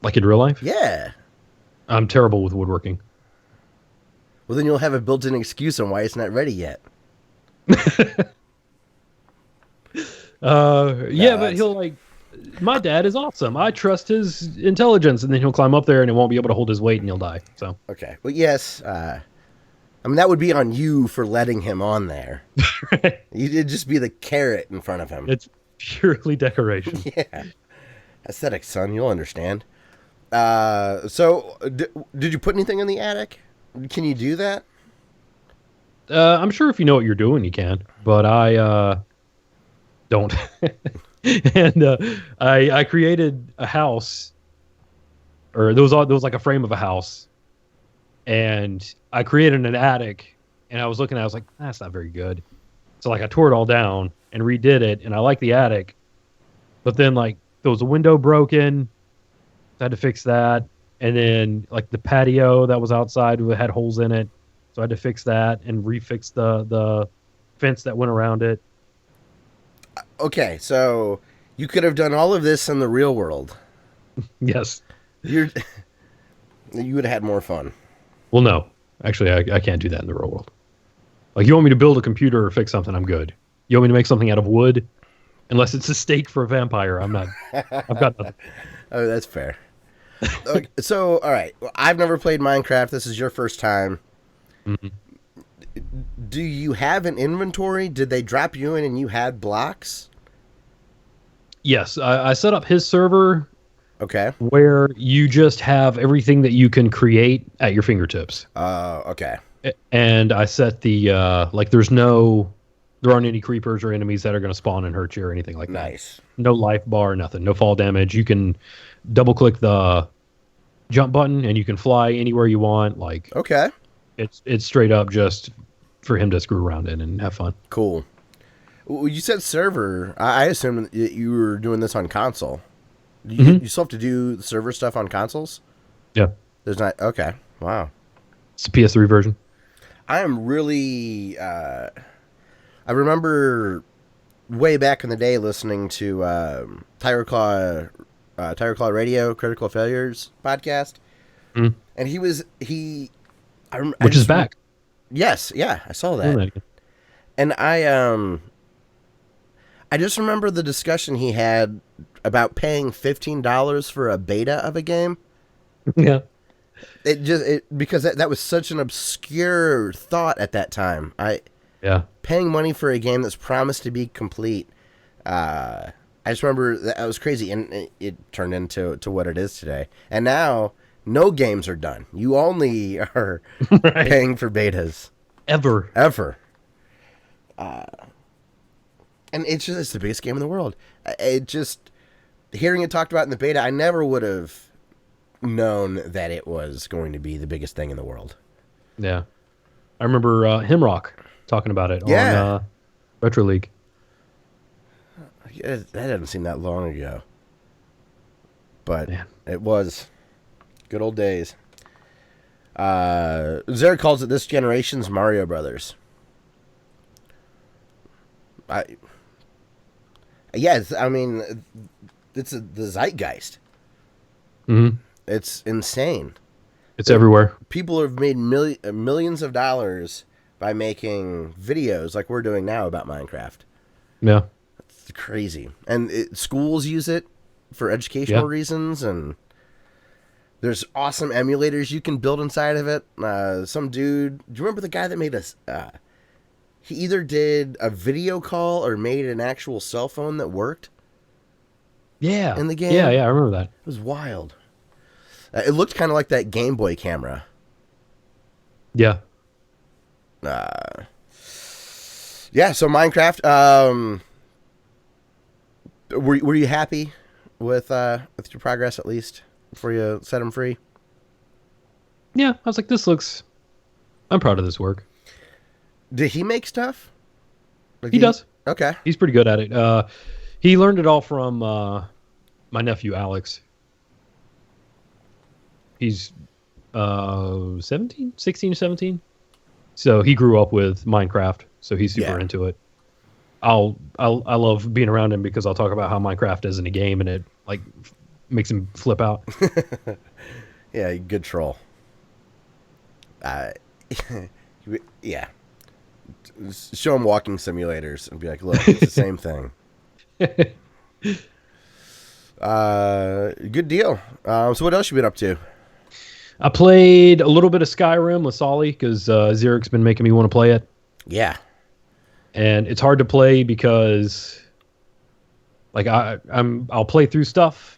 Like in real life? Yeah. I'm terrible with woodworking. Well, then you'll have a built-in excuse on why it's not ready yet. Yeah, but he'll my dad is awesome. I trust his intelligence, and then he'll climb up there and he won't be able to hold his weight and he'll die. So Okay. Well, yes. I mean, that would be on you for letting him on there. You'd just be the carrot in front of him. It's purely decoration. Yeah. Aesthetics, son. You'll understand. So, did you put anything in the attic? Can you do that? I'm sure if you know what you're doing, you can, but I don't. And I created a house, or there was like a frame of a house, and I created an attic, and I was looking at it, I was like, that's not very good. So I tore it all down and redid it, and I like the attic, but then there was a window broken, so I had to fix that, and then the patio that was outside had holes in it, so I had to fix that and refix the fence that went around it. Okay, so you could have done all of this in the real world. Yes. You would have had more fun. Well, no. Actually, I can't do that in the real world. You want me to build a computer or fix something, I'm good. You want me to make something out of wood? Unless it's a steak for a vampire, I'm not. I've got nothing. Oh, that's fair. Okay, so, all right. Well, I've never played Minecraft. This is your first time. Mm-hmm. Do you have an inventory? Did they drop you in and you had blocks? Yes, I set up his server. Okay. Where you just have everything that you can create at your fingertips. Okay. And I set the there aren't any creepers or enemies that are going to spawn and hurt you or anything like that. Nice. No life bar, nothing. No fall damage. You can double click the jump button and you can fly anywhere you want. Okay. It's straight up just for him to screw around in and have fun. Cool. Well, you said server. I assume you were doing this on console. You still have to do the server stuff on consoles? Yeah. There's not. Okay. Wow. It's the PS3 version. I am really. I remember way back in the day listening to Tiger Claw Radio, Critical Failures podcast, and which is back. Yes, yeah, I saw that, and I just remember the discussion he had about paying $15 for a beta of a game. Yeah. Because that was such an obscure thought at that time. Paying money for a game that's promised to be complete. I just remember that was crazy, and it turned into what it is today. And now no games are done. You only are paying for betas. Ever. And it's the biggest game in the world. Hearing it talked about in the beta, I never would have known that it was going to be the biggest thing in the world. Yeah. I remember Himrock talking about it on Retro League. That doesn't seem that long ago. But it was good old days. Zara calls it this generation's Mario Brothers. Yes, I mean, it's the zeitgeist. Mm-hmm. It's insane. It's everywhere. People have made millions of dollars by making videos like we're doing now about Minecraft. Yeah. It's crazy. And schools use it for educational reasons, and there's awesome emulators you can build inside of it. Some dude, do you remember the guy that made he either did a video call or made an actual cell phone that worked? Yeah. In the game? Yeah, I remember that. It was wild. It looked kind of like that Game Boy camera. Yeah. So Minecraft, were you happy with your progress, at least before you set him free? Yeah, I was like, I'm proud of this work. Did he make stuff? He does. Okay. He's pretty good at it. He learned it all from my nephew, Alex. He's 16 or 17. So he grew up with Minecraft, so he's super into it. I love being around him because I'll talk about how Minecraft is in a game and it like makes him flip out. Yeah, good troll. Yeah. Show him walking simulators and be like, look, it's the same thing. Good deal. So what else you been up to? I played a little bit of Skyrim with Solly because Zerik's been making me want to play it. Yeah. And it's hard to play because like I'll play through stuff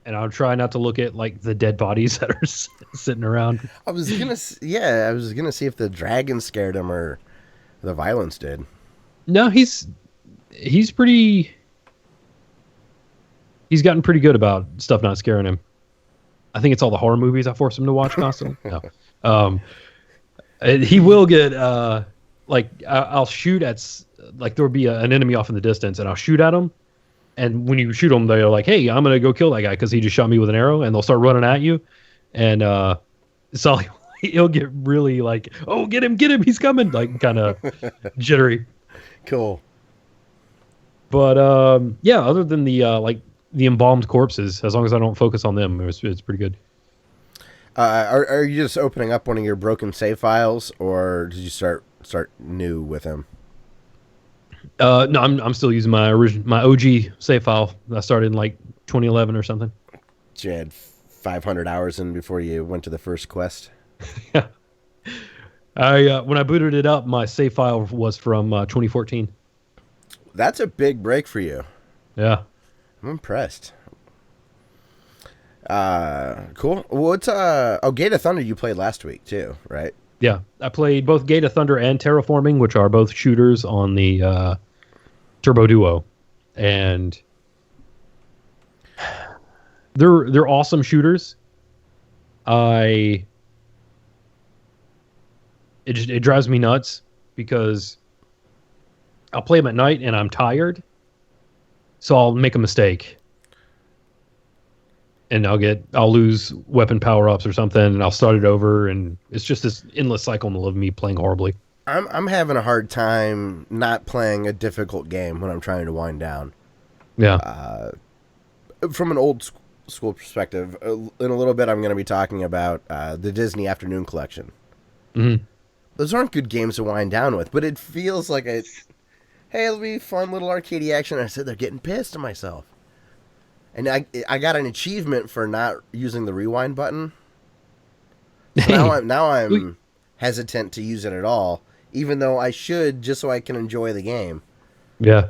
and I'll try not to look at like the dead bodies that are sitting around. I was gonna see if the dragon scared him or the violence did. No, he's gotten pretty good about stuff not scaring him. I think it's all the horror movies I force him to watch constantly. No. He will get I'll shoot at like there'll be an enemy off in the distance and I'll shoot at him. And when you shoot them, they're like, "Hey, I'm gonna go kill that guy because he just shot me with an arrow." And they'll start running at you, and so he'll get really like, "Oh, get him, he's coming!" Like kind of jittery. Cool. But yeah, other than the the embalmed corpses, as long as I don't focus on them, it's pretty good. Are you just opening up one of your broken save files, or did you start new with him? No, I'm still using my OG save file. I started in like 2011 or something. You had 500 hours in before you went to the first quest. Yeah. When I booted it up, my save file was from 2014. That's a big break for you. Yeah. I'm impressed. Cool. What's Gate of Thunder you played last week too, right? Yeah, I played both Gate of Thunder and Terraforming, which are both shooters on the Turbo Duo, and they're awesome shooters. It drives me nuts because I'll play them at night and I'm tired, so I'll make a mistake. And I'll lose weapon power-ups or something, and I'll start it over, and it's just this endless cycle of me playing horribly. I'm having a hard time not playing a difficult game when I'm trying to wind down. Yeah. From an old school perspective, in a little bit I'm going to be talking about the Disney Afternoon Collection. Mm-hmm. Those aren't good games to wind down with, but it feels like hey, it'll be fun little arcadey action. And I said, they're getting pissed at myself. And I got an achievement for not using the rewind button. So now I'm hesitant to use it at all, even though I should, just so I can enjoy the game. Yeah.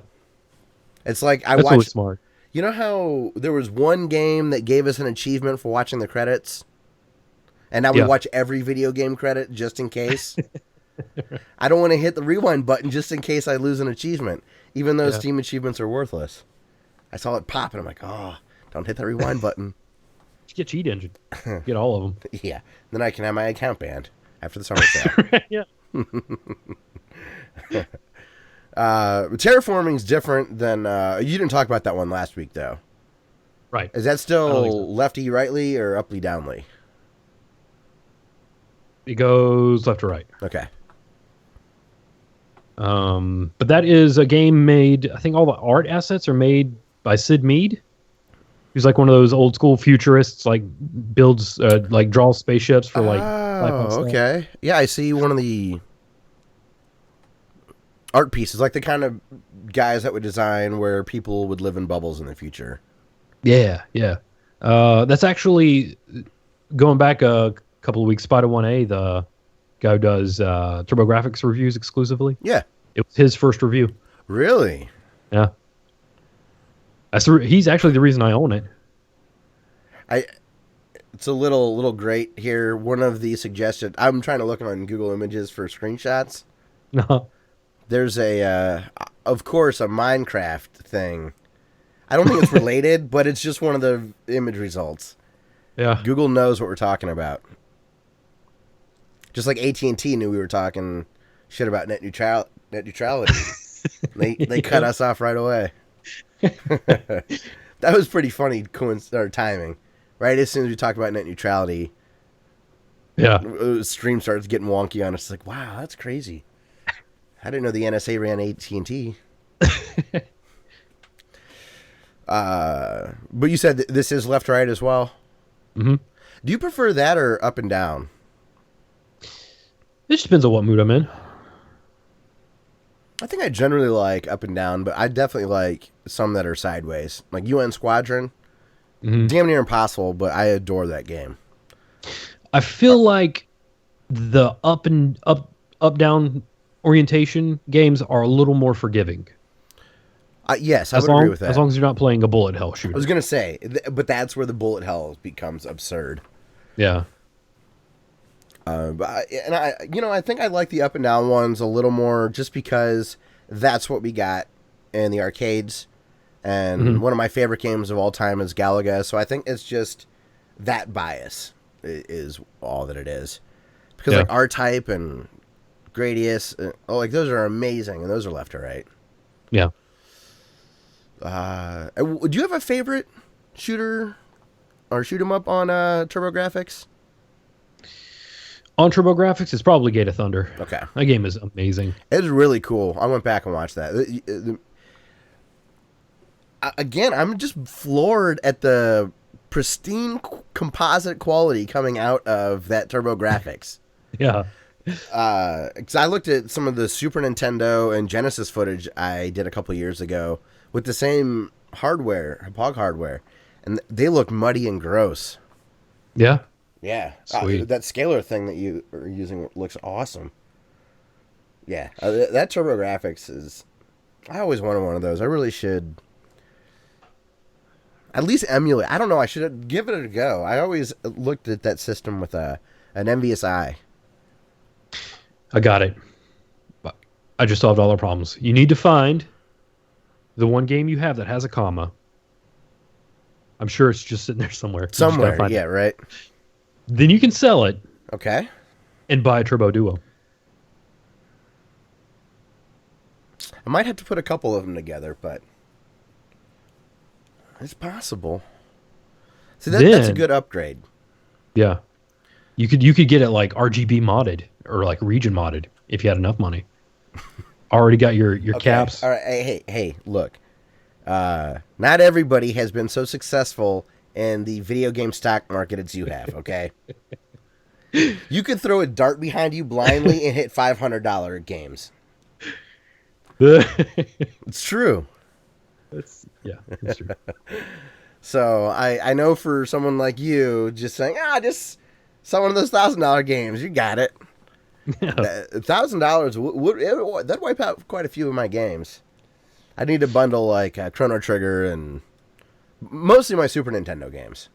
It's like That's really smart. You know how there was one game that gave us an achievement for watching the credits? And now we watch every video game credit just in case? I don't want to hit the rewind button just in case I lose an achievement, even though Steam achievements are worthless. I saw it pop, and I'm like, oh, don't hit the rewind button. Get Cheat Engine. Get all of them. Yeah. Then I can have my account banned after the summer sale. Yeah. Terraforming's different than... you didn't talk about that one last week, though. Right. Is that still lefty, rightly, or upply, downly? It goes left to right. Okay. But that is a game made... I think all the art assets are made by Sid Mead. He's like one of those old school futurists, like builds, like draws spaceships for like. Oh, okay. Yeah, I see one of the art pieces, like the kind of guys that would design where people would live in bubbles in the future. Yeah, yeah. That's actually going back a couple of weeks. Spider1A, the guy who does TurboGrafx reviews exclusively. Yeah, it was his first review. Really? Yeah. He's actually the reason I own it. It's a little great here. One of the suggested, I'm trying to look on Google Images for screenshots. No. There's of course, a Minecraft thing. I don't think it's related, but it's just one of the image results. Yeah. Google knows what we're talking about. Just like AT&T knew we were talking shit about net neutrality. They cut us off right away. That was pretty funny timing. right as soon as we talk about net neutrality, Yeah. stream starts getting wonky on us. It's like, wow, that's crazy. I didn't know the NSA ran AT&T. But you said this is left right as well. Mm-hmm. Do you prefer that or up and down? It just depends on what mood I'm in. I think I generally like up and down, but I definitely like some that are sideways, like UN Squadron. Mm-hmm. Damn near impossible, but I adore that game. I feel like the up down orientation games are a little more forgiving. Yes, I would agree with that. As long as you're not playing a bullet hell shooter. I was gonna say, but that's where the bullet hell becomes absurd. Yeah. But I think I like the up and down ones a little more, just because that's what we got in the arcades, and one of my favorite games of all time is Galaga. So I think it's just that bias is all that it is, because like R-Type and Gradius, like those are amazing, and those are left or right. Yeah. Do you have a favorite shooter or shoot 'em up on TurboGrafx? On TurboGrafx, it's probably Gate of Thunder. Okay. That game is amazing. It's really cool. I went back and watched that. Again, I'm just floored at the pristine composite quality coming out of that TurboGrafx. Yeah. Because I looked at some of the Super Nintendo and Genesis footage I did a couple years ago with the same hardware, POG hardware, and they look muddy and gross. Yeah. Yeah. Sweet. That scalar thing that you are using looks awesome. Yeah. That TurboGrafx is... I always wanted one of those. I really should at least emulate. I don't know. I should give it a go. I always looked at that system with an envious eye. I got it. I just solved all our problems. You need to find the one game you have that has a comma. I'm sure it's just sitting there somewhere. You just gotta Somewhere. find Yeah, it. right. Then you can sell it Okay. and buy a Turbo Duo. I might have to put a couple of them together, but it's possible. See, that's a good upgrade. Yeah. You could get it like RGB modded or like region modded if you had enough money. Already got your Okay. caps. All right. Hey, look. Not everybody has been so successful in the video game stock market as you have, okay? You could throw a dart behind you blindly and hit $500 games. It's true. That's true. So I know for someone like you, just saying, just sell one of those $1,000 games. You got it. $1,000 that'd wipe out quite a few of my games. I need to bundle like Chrono Trigger and mostly my Super Nintendo games.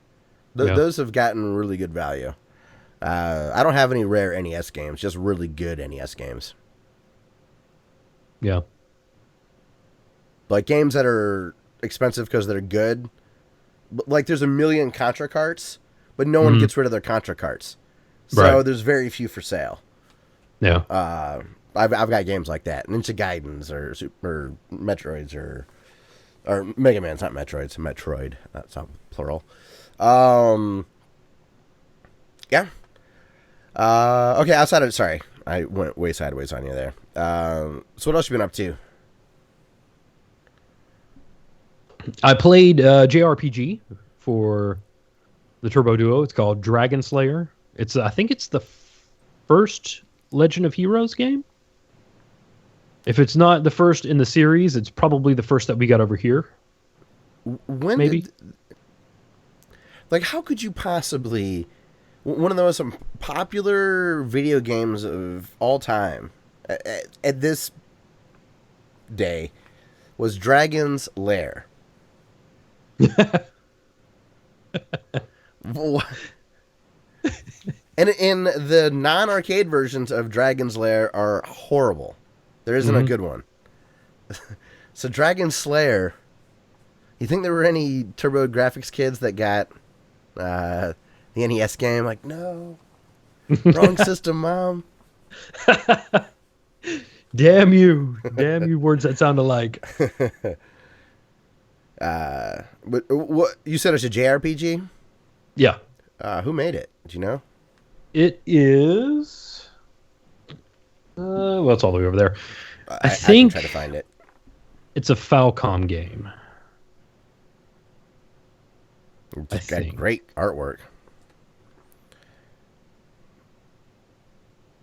Those have gotten really good value. I don't have any rare NES games, just really good NES games. Yeah. Like games that are expensive because they're good. Like there's a million Contra carts, but no one gets rid of their Contra carts. So there's very few for sale. Yeah. I've got games like that. Ninja Gaidens or Metroids or Mega Man's not Metroids, Metroid. That's not plural. Yeah. Okay, outside of... Sorry, I went way sideways on you there. So what else you been up to? I played JRPG for the Turbo Duo. It's called Dragon Slayer. I think it's the first Legend of Heroes game. If it's not the first in the series, it's probably the first that we got over here. Maybe. How could you possibly... One of the most popular video games of all time at this day was Dragon's Lair. And in the non-arcade versions of Dragon's Lair are horrible. There isn't a good one. So Dragon Slayer, you think there were any TurboGrafx kids that got the NES game? Like, no. Wrong system, Mom. Damn you. Damn you, words that sound alike. But what you said it's a JRPG? Yeah. Who made it? Do you know? It is. Well, it's all the way over there. I I can think try to find it. it's a Falcom game. It's I got think. great artwork.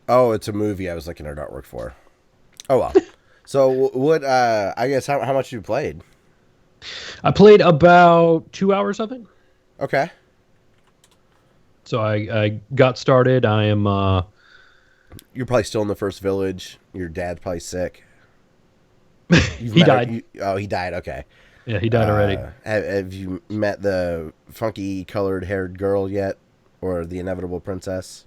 Oh, it's a movie I was looking at artwork for. Oh, well. So, what, I guess, how much you played? I played about 2 hours of it. Okay. So I got started. I am. You're probably still in the first village. Your dad's probably sick. He died. He died. Okay. Yeah, he died already. Have you met the funky colored haired girl yet? Or the inevitable princess?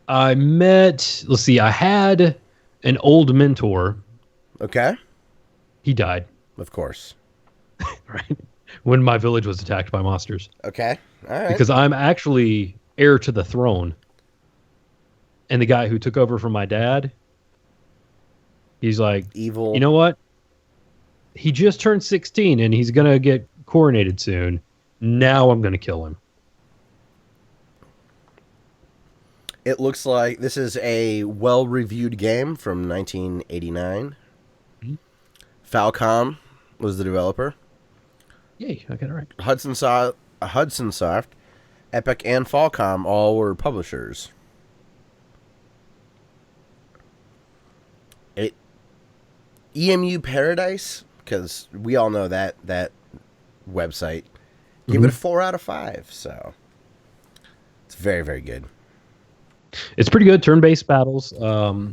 I met. Let's see. I had an old mentor. Okay. He died. Of course. Right when my village was attacked by monsters. Okay. All right. Because I'm actually heir to the throne. And the guy who took over from my dad, he's like, evil. You know what? He just turned 16 and he's going to get coronated soon. Now I'm going to kill him. It looks like this is a well-reviewed game from 1989. Mm-hmm. Falcom was the developer. Yay, I got it right. Hudson Soft, Epic, and Falcom all were publishers. EMU Paradise, because we all know that website, gave it a 4 out of 5. So it's very, very good. It's pretty good. Turn-based battles.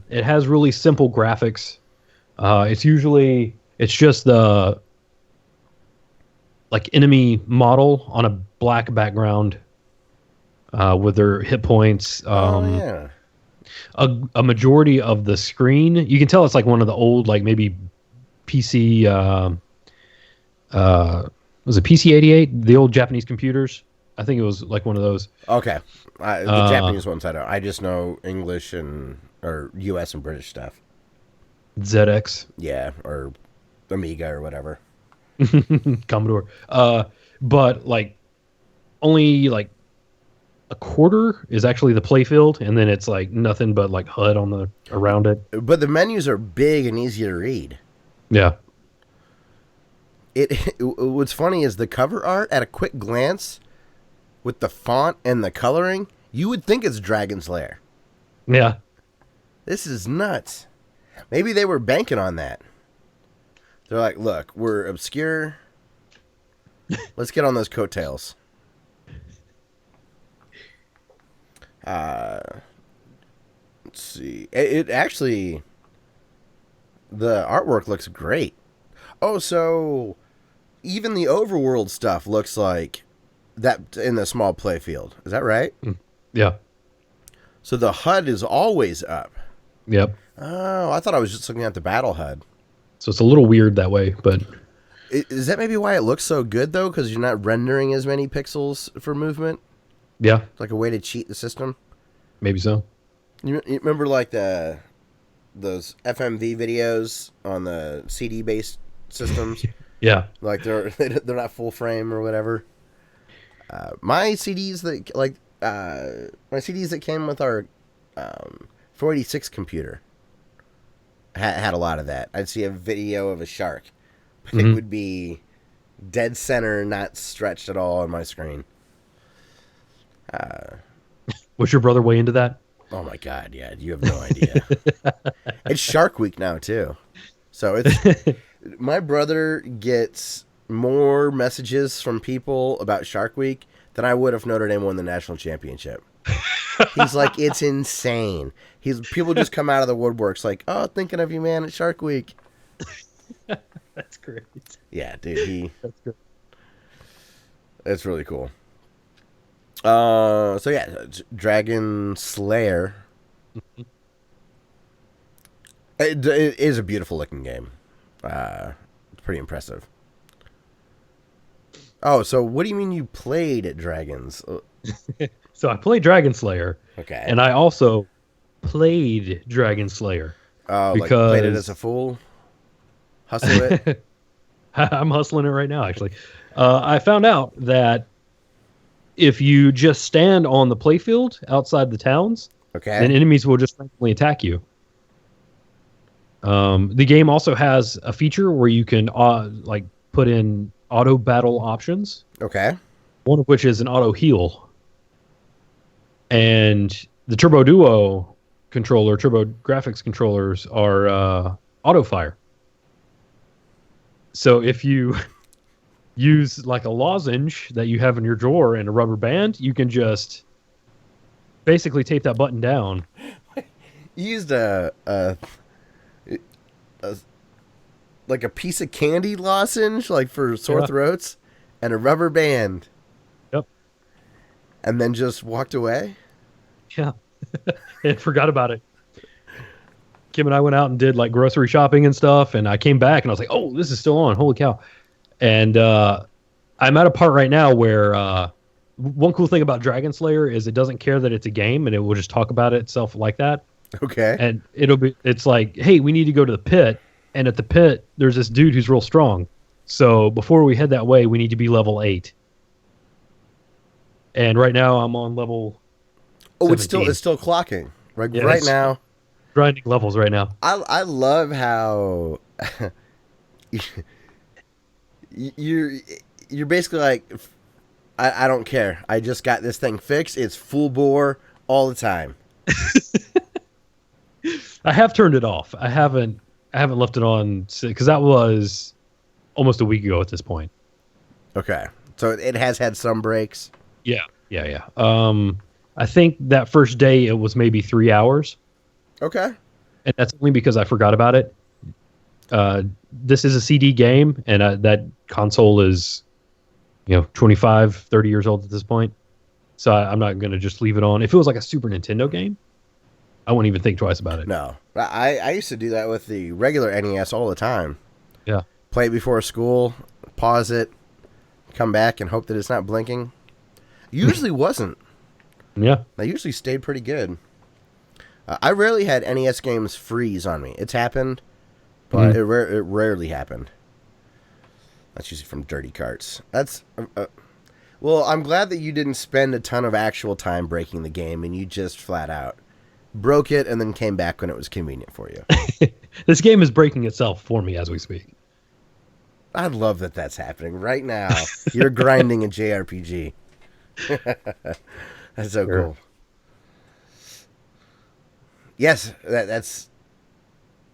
It has really simple graphics. It's just the enemy model on a black background with their hit points. Yeah. A majority of the screen, you can tell it's like one of the old, maybe PC. Was it PC 88? The old Japanese computers. I think it was like one of those. Okay. The Japanese ones I don't. I just know English or US and British stuff. ZX. Yeah, or Amiga or whatever. Commodore. But only a quarter is actually the playfield, and then it's nothing but HUD around it. But the menus are big and easy to read. Yeah. What's funny is the cover art at a quick glance with the font and the coloring, you would think it's Dragon's Lair. Yeah. This is nuts. Maybe they were banking on that. They're like, look, we're obscure. Let's get on those coattails. Let's see. It actually, the artwork looks great. Oh, so even the overworld stuff looks like that in the small playfield. Is that right? Yeah. So the HUD is always up. Yep. Oh, I thought I was just looking at the battle HUD. So it's a little weird that way, but is that maybe why it looks so good though? Because you're not rendering as many pixels for movement. Yeah. Like a way to cheat the system. Maybe so. You remember those FMV videos on the CD based systems? Yeah. Like they're not full frame or whatever. My CDs that came with our 486 computer had a lot of that. I'd see a video of a shark, but it would be dead center, not stretched at all on my screen. Was your brother way into that? Oh my God, yeah, you have no idea. It's Shark Week now too. So it's my brother gets more messages from people about Shark Week than I would if Notre Dame won the national championship. He's like, it's insane. People just come out of the woodworks like, oh, thinking of you, man, at Shark Week. That's great. Yeah, dude, That's good. it's really cool. So yeah, Dragon Slayer. It is a beautiful looking game. It's pretty impressive. Oh, so what do you mean you played at Dragons? So I played Dragon Slayer. Okay. And I also played Dragon Slayer. Oh, because played it as a fool? Hustle it? I'm hustling it right now, actually. I found out that if you just stand on the playfield outside the towns, Okay. then enemies will just randomly attack you. The game also has a feature where you can like put in auto battle options. Okay. One of which is an auto heal, and the Turbo Duo controller, Turbo Graphics controllers are auto fire. So if you use like a lozenge that you have in your drawer and a rubber band, you can just basically tape that button down. You used a like a piece of candy lozenge, like for sore throats, and a rubber band. Yep. And then just walked away? Yeah. And forgot about it. Kim and I went out and did like grocery shopping and stuff, and I came back and I was like, oh, this is still on. Holy cow. And I'm at a part right now where one cool thing about Dragon Slayer is it doesn't care that it's a game, and it will just talk about it itself like that. Okay. And it's like, hey, we need to go to the pit, and at the pit there's this dude who's real strong. So before we head that way, we need to be level 8. And right now I'm on level 17. it's still clocking. Like Yeah, right it's now. grinding levels right now. I love how you're basically like, I don't care. I just got this thing fixed. It's full bore all the time. I have turned it off. I haven't left it on because that was almost a week ago at this point. Okay. So it has had some breaks. Yeah. I think that first day it was maybe 3 hours. Okay. And that's only because I forgot about it. This is a CD game, and that console is, 25, 30 years old at this point. So I'm not going to just leave it on. If it was like a Super Nintendo game, I wouldn't even think twice about it. No. I used to do that with the regular NES all the time. Yeah. Play it before school, pause it, come back, and hope that it's not blinking. Usually wasn't. Yeah. They usually stayed pretty good. I rarely had NES games freeze on me. It's happened, but it rarely happened. That's usually from dirty carts. That's well, I'm glad that you didn't spend a ton of actual time breaking the game, and you just flat out broke it and then came back when it was convenient for you. This game is breaking itself for me as we speak. I love that that's happening right now. You're grinding a JRPG. That's so cool. Yes, that's...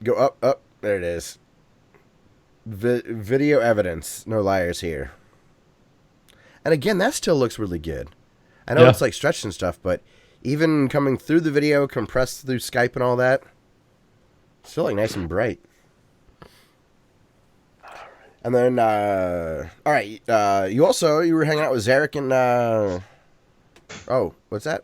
Go up. There it is. Video evidence. No liars here. And again, that still looks really good. I know it's like stretched and stuff, but even coming through the video, compressed through Skype and all that, it's still like nice and bright. And then, all right, you were hanging out with Zarek and, oh, what's that?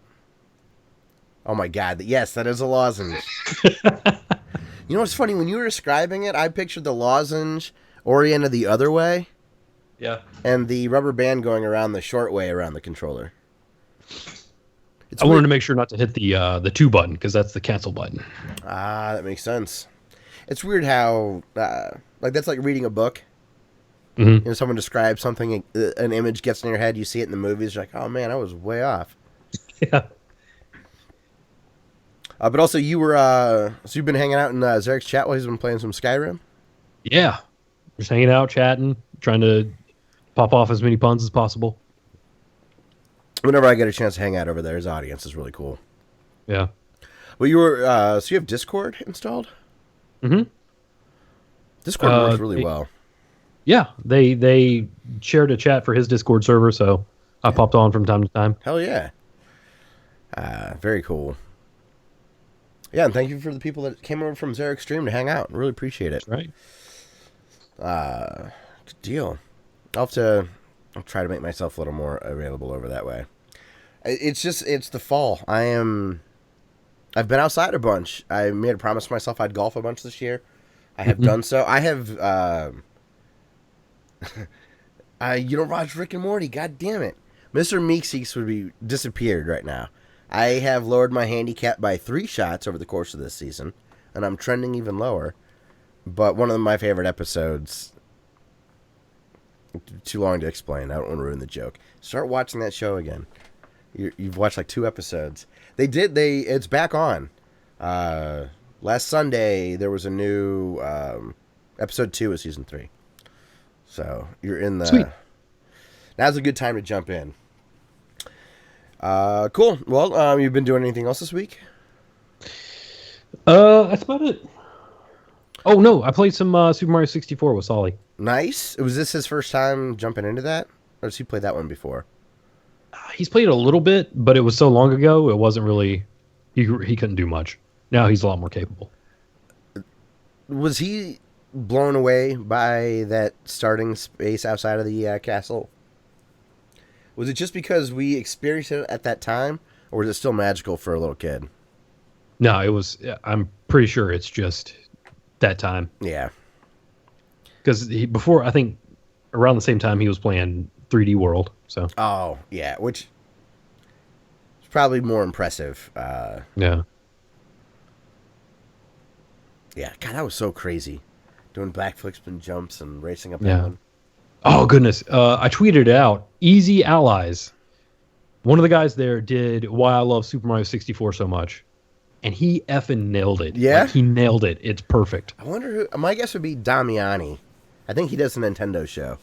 Oh my God, yes, that is a lozenge. You know what's funny? When you were describing it, I pictured the lozenge oriented the other way. Yeah. And the rubber band going around the short way around the controller. I wanted to make sure not to hit the 2 button, because that's the cancel button. Ah, that makes sense. It's weird how, like, that's like reading a book. Mm-hmm. Someone describes something, an image gets in your head, you see it in the movies, you're like, oh man, I was way off. Yeah. But also, you were, so you've been hanging out in Zarek's chat while he's been playing some Skyrim? Yeah. Just hanging out, chatting, trying to pop off as many puns as possible. Whenever I get a chance to hang out over there, his audience is really cool. Yeah. Well, you were, so you have Discord installed? Mm-hmm. Discord works really well. Yeah. They shared a chat for his Discord server, so I popped on from time to time. Hell yeah. Very cool. Yeah, and thank you for the people that came over from Zarek's stream to hang out. Really appreciate it. Right. Good deal. I'll try to make myself a little more available over that way. It's the fall. I've been outside a bunch. I made a promise to myself I'd golf a bunch this year. I have done so. I have, you don't watch Rick and Morty. God damn it. Mr. Meeseeks would be disappeared right now. I have lowered my handicap by 3 shots over the course of this season, and I'm trending even lower. But one of my favorite episodes Too long to explain. I don't want to ruin the joke. Start watching that show again. You've watched like 2 episodes. It's back on. Last Sunday there was a new episode 2 of season 3. So you're in the. Sweet. Now's a good time to jump in. Cool. Well, you've been doing anything else this week? That's about it. Oh no, I played some Super Mario 64 with Solly. Nice. Was this his first time jumping into that, or has he played that one before? He's played it a little bit, but it was so long ago, it wasn't really. He couldn't do much. Now he's a lot more capable. Was he blown away by that starting space outside of the castle? Was it just because we experienced it at that time, or was it still magical for a little kid? No, it was. I'm pretty sure it's just that time. Yeah. Because before, I think around the same time he was playing 3D World. So. Oh yeah, which is probably more impressive. Yeah. Yeah, God, that was so crazy. Doing backflips and jumps and racing up Yeah. one. Oh, goodness. I tweeted it out. Easy Allies. One of the guys there did Why I Love Super Mario 64 so much. And he effing nailed it. Yeah? Like, he nailed it. It's perfect. I wonder who. My guess would be Damiani. I think he does a Nintendo show.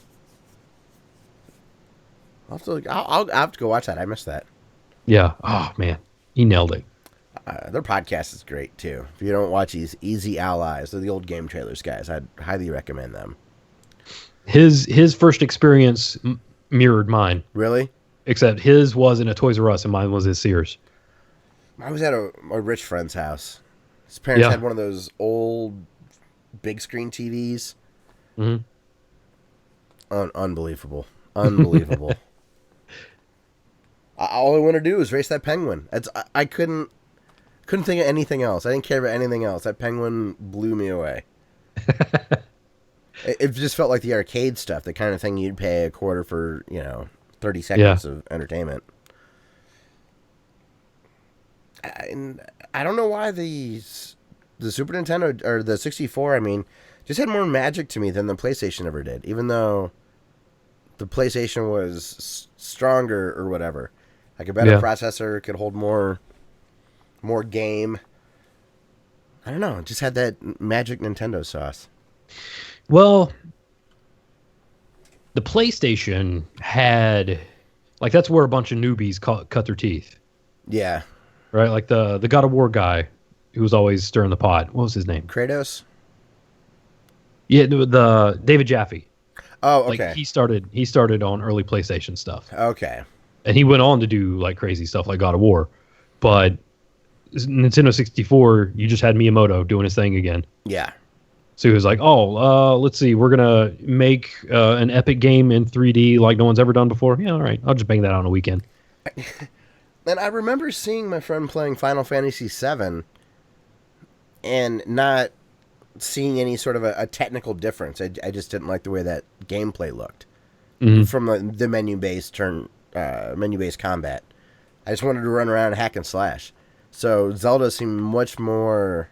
I'll have to go watch that. I missed that. Yeah. Oh, man. He nailed it. Their podcast is great, too. If you don't watch these Easy Allies, they're the old Game Trailers guys. I'd highly recommend them. His first experience mirrored mine. Really? Except his was in a Toys R Us and mine was at Sears. I was at a rich friend's house. His parents Yeah. had one of those old big screen TVs. Mm-hmm. Unbelievable. Unbelievable. All I want to do is race that penguin. I couldn't think of anything else. I didn't care about anything else. That penguin blew me away. It just felt like the arcade stuff, the kind of thing you'd pay a quarter for, 30 seconds of entertainment. I don't know why the Super Nintendo or the 64, just had more magic to me than the PlayStation ever did, even though the PlayStation was stronger or whatever. Like a better processor could hold more game. I don't know. It just had that magic Nintendo sauce. Well, the PlayStation had, like, that's where a bunch of newbies cut their teeth. Yeah. Right? Like the God of War guy who was always stirring the pot. What was his name? Kratos? Yeah, the David Jaffe. Oh, okay. Like, he started on early PlayStation stuff. Okay. And he went on to do, like, crazy stuff like God of War. But Nintendo 64, you just had Miyamoto doing his thing again. Yeah. So he was like, let's see, we're going to make an epic game in 3D like no one's ever done before. Yeah, all right, I'll just bang that out on a weekend. And I remember seeing my friend playing Final Fantasy VII and not seeing any sort of a technical difference. I just didn't like the way that gameplay looked from the menu-based combat. I just wanted to run around and hack and slash. So Zelda seemed much more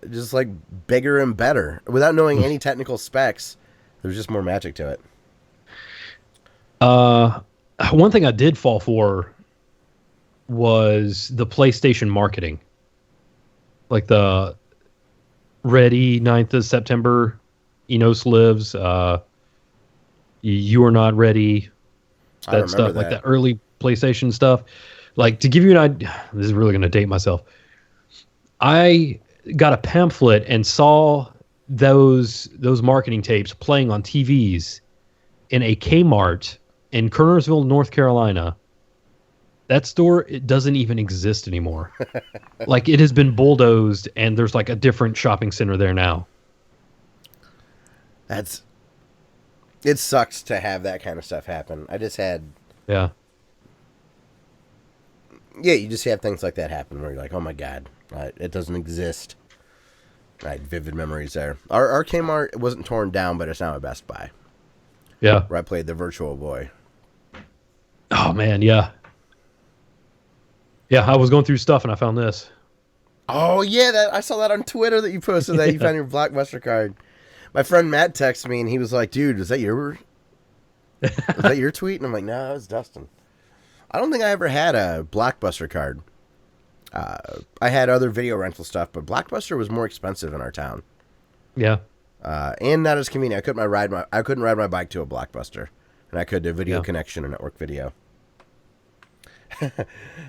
just like bigger and better without knowing any technical specs. There's just more magic to it. One thing I did fall for was the PlayStation marketing. Like the Ready 9th of September, Enos Lives, You Are Not Ready, that stuff, like that early PlayStation stuff. Like, to give you an idea, this is really going to date myself. I got a pamphlet and saw those marketing tapes playing on TVs in a Kmart in Kernersville, North Carolina. That store, it doesn't even exist anymore. Like, it has been bulldozed, and there's like a different shopping center there now. It sucks to have that kind of stuff happen. I just had... Yeah. Yeah, you just have things like that happen where you're like, oh my God, it doesn't exist. I had vivid memories there. Our Kmart wasn't torn down, but it's now a Best Buy. Yeah. Where I played the Virtual Boy. Oh, man, yeah. Yeah, I was going through stuff and I found this. Oh, yeah, I saw that on Twitter that you posted that you found your Blockbuster card. My friend Matt texted me and he was like, "Dude, is that your tweet?" And I'm like, "No, it was Dustin." I don't think I ever had a Blockbuster card. I had other video rental stuff, but Blockbuster was more expensive in our town. Yeah. And not as convenient. I couldn't ride my bike to a Blockbuster, and I could do video connection and network video.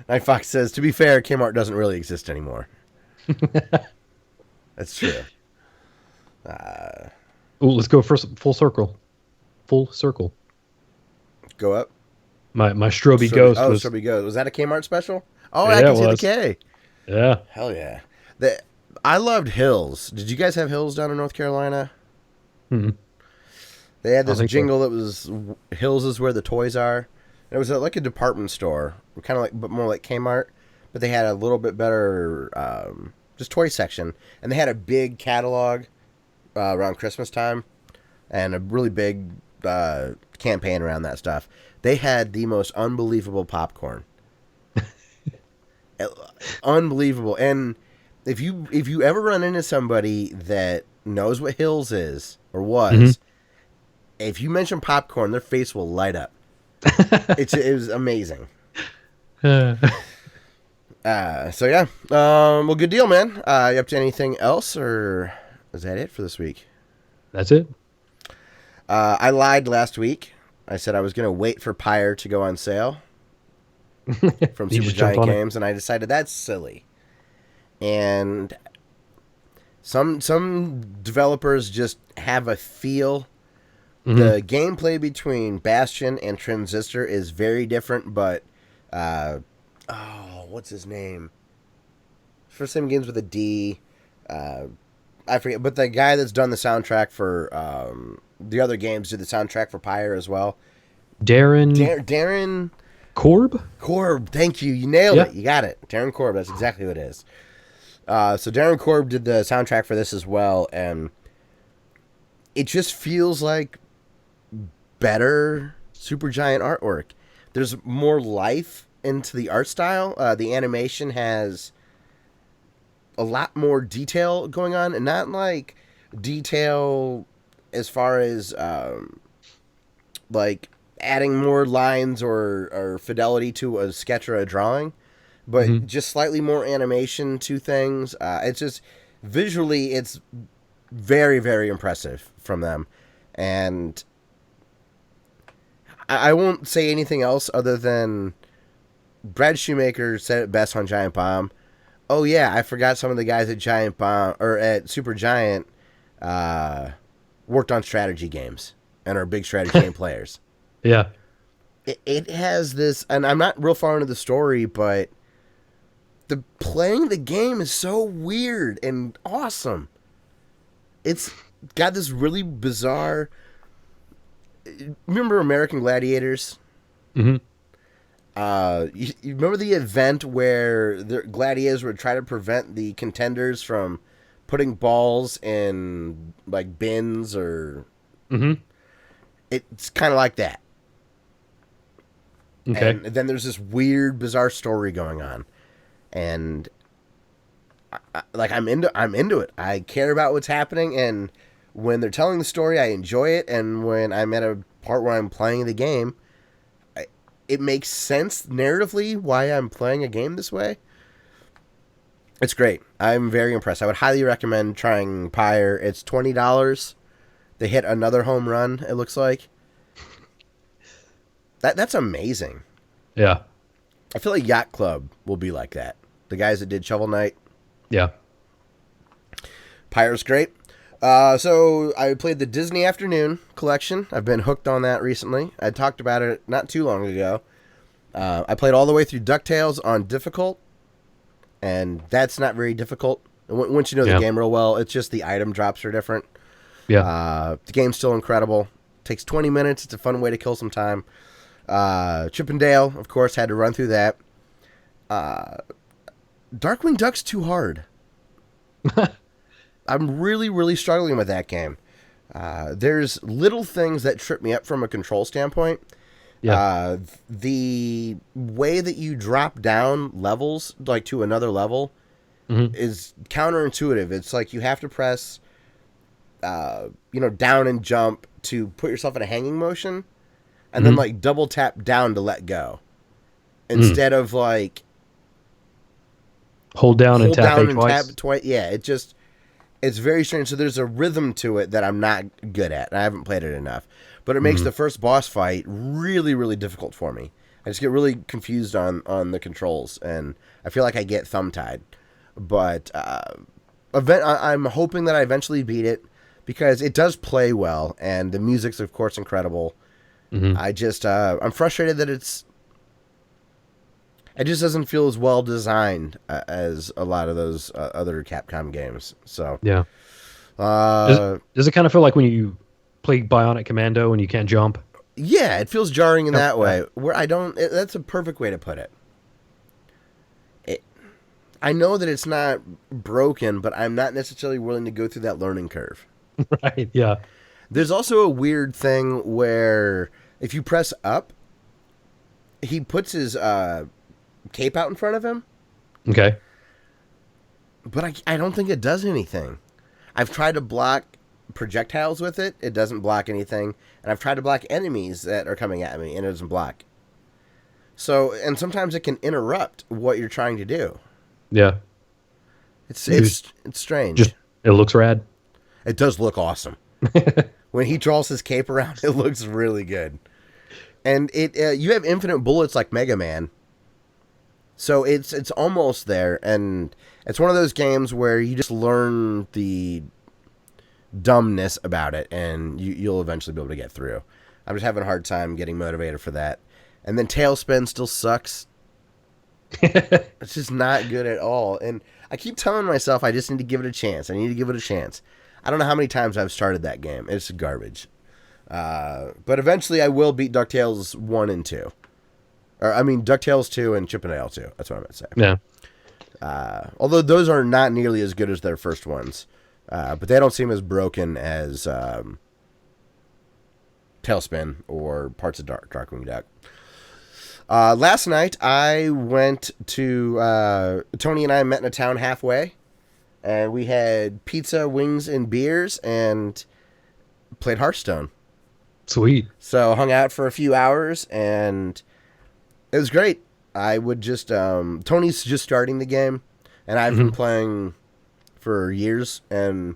Night Fox says, to be fair, Kmart doesn't really exist anymore. That's true. Let's go first. Full circle. Full circle. Go up. My Stroby Ghost was. Stroby Ghost. Was that a Kmart special? Oh, Yeah, I can it see the was. K. Yeah. Hell yeah. I loved Hills. Did you guys have Hills down in North Carolina? Hmm. They had this think jingle that was Hills is where the toys are. It was like a department store, kind of like, but more like Kmart. But they had a little bit better, just toy section, and they had a big catalog around Christmas time, and a really big campaign around that stuff. They had the most unbelievable popcorn, unbelievable. And if you ever run into somebody that knows what Hills is or was, if you mention popcorn, their face will light up. It was amazing. So yeah, well, good deal, man. You up to anything else, or is that it for this week? That's it. I lied last week. I said I was going to wait for Pyre to go on sale from You Super just jumped Giant on it. Games, and I decided that's silly. And some developers just have a feel. The gameplay between Bastion and Transistor is very different, but what's his name? First name begins with a D. I forget, but the guy that's done the soundtrack for the other games did the soundtrack for Pyre as well. Darren Korb? Korb, thank you. You nailed Yeah. it. You got it. Darren Korb, that's exactly what it is. So Darren Korb did the soundtrack for this as well, and it just feels like better Supergiant artwork. There's more life into the art style. The animation has a lot more detail going on, and not like detail as far as like adding more lines or fidelity to a sketch or a drawing, but just slightly more animation to things. It's just visually, it's very, very impressive from them. And I won't say anything else other than Brad Shoemaker said it best on Giant Bomb. Oh yeah, I forgot some of the guys at Giant Bomb or at Super Giant worked on strategy games and are big strategy game players. Yeah. It has this, and I'm not real far into the story, but playing the game is so weird and awesome. It's got this really bizarre. Remember American Gladiators? Mm-hmm. You remember the event where the gladiators would try to prevent the contenders from putting balls in like bins or. It's kind of like that. Okay. And then there's this weird, bizarre story going on, and I'm into it. I care about what's happening, and when they're telling the story, I enjoy it. And when I'm at a part where I'm playing the game, it makes sense narratively why I'm playing a game this way. It's great. I'm very impressed. I would highly recommend trying Pyre. It's $20. They hit another home run, it looks like. That's amazing. Yeah. I feel like Yacht Club will be like that. The guys that did Shovel Knight. Yeah. Pyre's great. So I played the Disney Afternoon collection. I've been hooked on that recently. I talked about it not too long ago. I played all the way through DuckTales on difficult, and that's not very difficult. Once you know the game real well, it's just the item drops are different. Yeah. The game's still incredible. Takes 20 minutes. It's a fun way to kill some time. Chip and Dale, of course, had to run through that. Darkwing Duck's too hard. I'm really, really struggling with that game. There's little things that trip me up from a control standpoint. Yeah. The way that you drop down levels, like to another level, is counterintuitive. It's like you have to press down and jump to put yourself in a hanging motion, and then like double tap down to let go, instead of like hold down and tap twice. Yeah, it's very strange. So there's a rhythm to it that I'm not good at. I haven't played it enough, but it makes the first boss fight really, really difficult for me. I just get really confused on the controls, and I feel like I get thumb-tied. But I'm hoping that I eventually beat it, because it does play well, and the music's, of course, incredible. I just, I'm frustrated that it just doesn't feel as well designed as a lot of those other Capcom games. So yeah. Does it kind of feel like when you play Bionic Commando and you can't jump? Yeah, it feels jarring in that way. Where that's a perfect way to put it. I know that it's not broken, but I'm not necessarily willing to go through that learning curve. Right, yeah. There's also a weird thing where if you press up, he puts his cape out in front of him. Okay. But I don't think it does anything. I've tried to block projectiles with it. It doesn't block anything. And I've tried to block enemies that are coming at me, and it doesn't block. So, and sometimes it can interrupt what you're trying to do. Yeah. It's strange. It looks rad. It does look awesome. When he draws his cape around, it looks really good. And you have infinite bullets like Mega Man. So it's almost there, and it's one of those games where you just learn the dumbness about it, and you'll eventually be able to get through. I'm just having a hard time getting motivated for that. And then Tailspin still sucks. It's just not good at all. And I keep telling myself I just need to give it a chance. I don't know how many times I've started that game. It's garbage. But eventually I will beat DuckTales 1 and 2. DuckTales 2 and Chip 'n Dale 2. That's what I meant to say. Yeah. Although those are not nearly as good as their first ones. But they don't seem as broken as Tailspin or parts of Darkwing Duck. Last night I went to Tony and I met in a town halfway, and we had pizza, wings, and beers, and played Hearthstone. Sweet. So hung out for a few hours, and it was great. I would just Tony's just starting the game, and I've been playing for years, and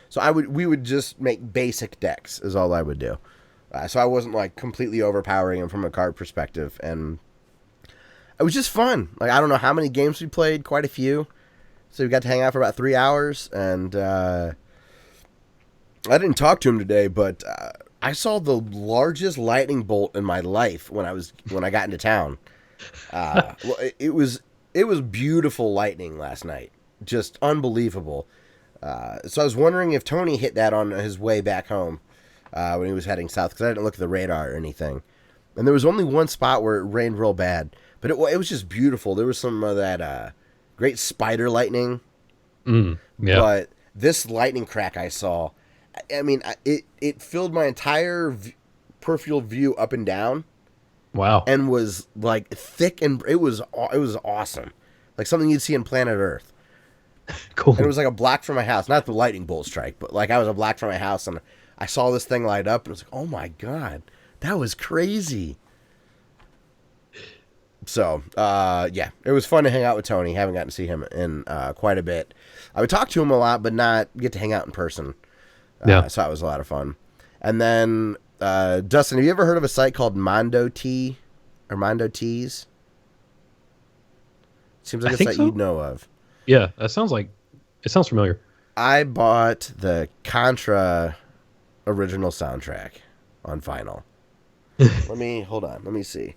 so we would just make basic decks is all I would do. So I wasn't like completely overpowering him from a card perspective, and it was just fun. Like, I don't know how many games we played, quite a few. So we got to hang out for about 3 hours, and I didn't talk to him today, but I saw the largest lightning bolt in my life when I got into town. It was beautiful lightning last night, just unbelievable. So I was wondering if Tony hit that on his way back home when he was heading south, because I didn't look at the radar or anything. And there was only one spot where it rained real bad, but it was just beautiful. There was some of that great spider lightning. Yeah. But this lightning crack I saw, I mean, it filled my entire peripheral view up and down. Wow. And was like thick, and it was awesome. Like something you'd see in Planet Earth. Cool. And it was like a block from my house. Not the lightning bolt strike, but like I was a block from my house, and I saw this thing light up, and I was like, oh my God, that was crazy. So, yeah, it was fun to hang out with Tony. Haven't gotten to see him in quite a bit. I would talk to him a lot, but not get to hang out in person. Yeah. So that was a lot of fun. And then, Dustin, have you ever heard of a site called Mondo Tea or Mondo Teas? Seems like a site you'd know of. Yeah, it sounds familiar. I bought the Contra original soundtrack on vinyl. Hold on. Let me see.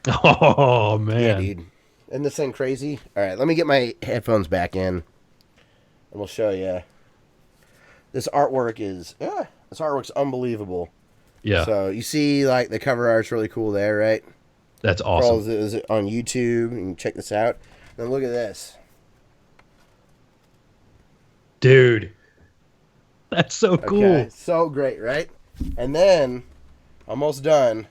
Oh, man. Yeah, dude. Isn't this thing crazy? All right, let me get my headphones back in, and we'll show you. This artwork's unbelievable. Yeah. So you see, like, the cover art's really cool there, right? That's awesome. Is it on YouTube? You can check this out. Then look at this. Dude. That's so cool. Okay, so great, right? And then, almost done,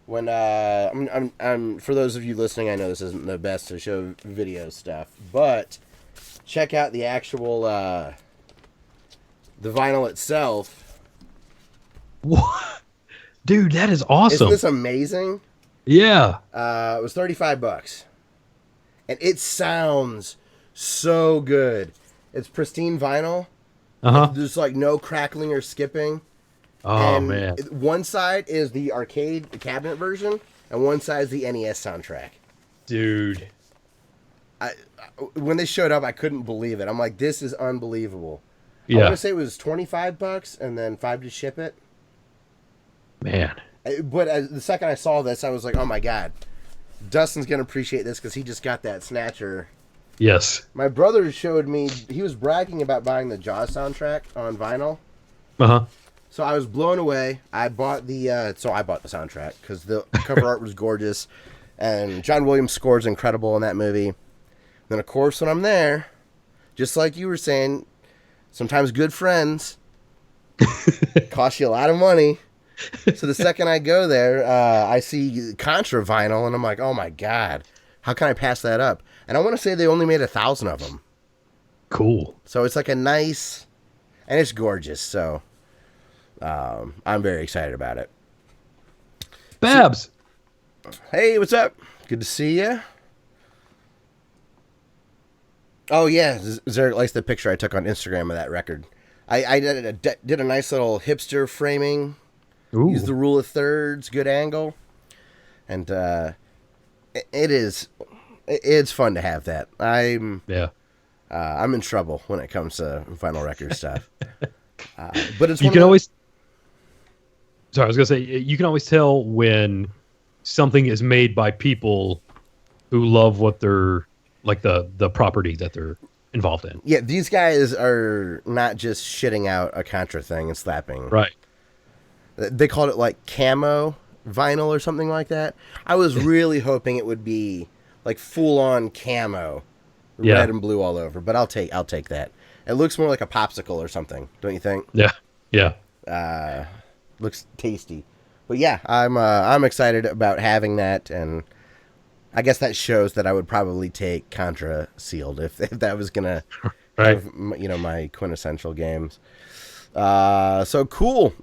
when I'm for those of you listening, I know this isn't the best to show video stuff, but check out the actual the vinyl itself. What? Dude, that is awesome. Isn't this amazing? Yeah. It was $35, and it sounds so good. It's pristine vinyl. There's like no crackling or skipping. Oh, and man. One side is the arcade cabinet version, and one side is the NES soundtrack. Dude. When they showed up, I couldn't believe it. I'm like, this is unbelievable. Yeah. I want to say it was $25 and then $5 to ship it. Man. But the second I saw this, I was like, oh my God. Dustin's going to appreciate this because he just got that Snatcher. Yes. My brother showed me, he was bragging about buying the Jaws soundtrack on vinyl. Uh-huh. So I was blown away. I bought the soundtrack because the cover art was gorgeous, and John Williams' score is incredible in that movie. Then, of course, when I'm there, just like you were saying, sometimes good friends cost you a lot of money. So the second I go there, I see Contra vinyl, and I'm like, oh my God, how can I pass that up? And I want to say they only made 1,000 of them. Cool. So it's like a nice, and it's gorgeous. So I'm very excited about it. Babs. Hey, what's up? Good to see you. Oh yeah, Zarek likes the picture I took on Instagram of that record. I did a nice little hipster framing. Ooh. Used the rule of thirds, good angle, and it's fun to have that. I'm in trouble when it comes to vinyl record stuff. But it's you can always. Sorry, I was gonna say you can always tell when something is made by people who love what they're like the property that they're involved in. Yeah, these guys are not just shitting out a Contra thing and slapping. Right. They called it like camo vinyl or something like that. I was really hoping it would be like full on camo, red and blue all over. But I'll take that. It looks more like a popsicle or something, don't you think? Yeah. Yeah. Looks tasty. But yeah, I'm excited about having that, and I guess that shows that I would probably take Contra sealed if that was gonna Right. have, my quintessential games. So cool.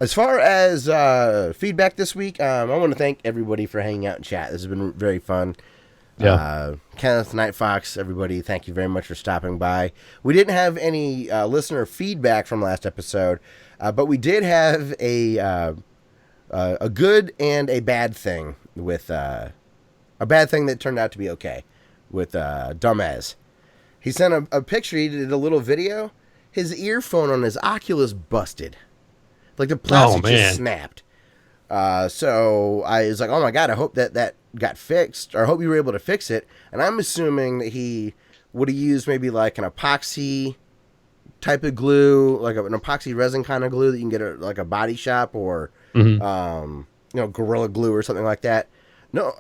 As far as feedback this week, I want to thank everybody for hanging out in chat. This has been very fun. Yeah. Kenneth, Night Fox, everybody, thank you very much for stopping by. We didn't have any listener feedback from last episode, but we did have a good and a bad thing with a bad thing that turned out to be okay with Dumbass. He sent a picture. He did a little video. His earphone on his Oculus busted. Like the plastic just snapped. So I was like, oh my God, I hope that got fixed, or I hope you were able to fix it. And I'm assuming that he would have used maybe like an epoxy type of glue, like an epoxy resin kind of glue that you can get at like a body shop, or Gorilla Glue or something like that. No,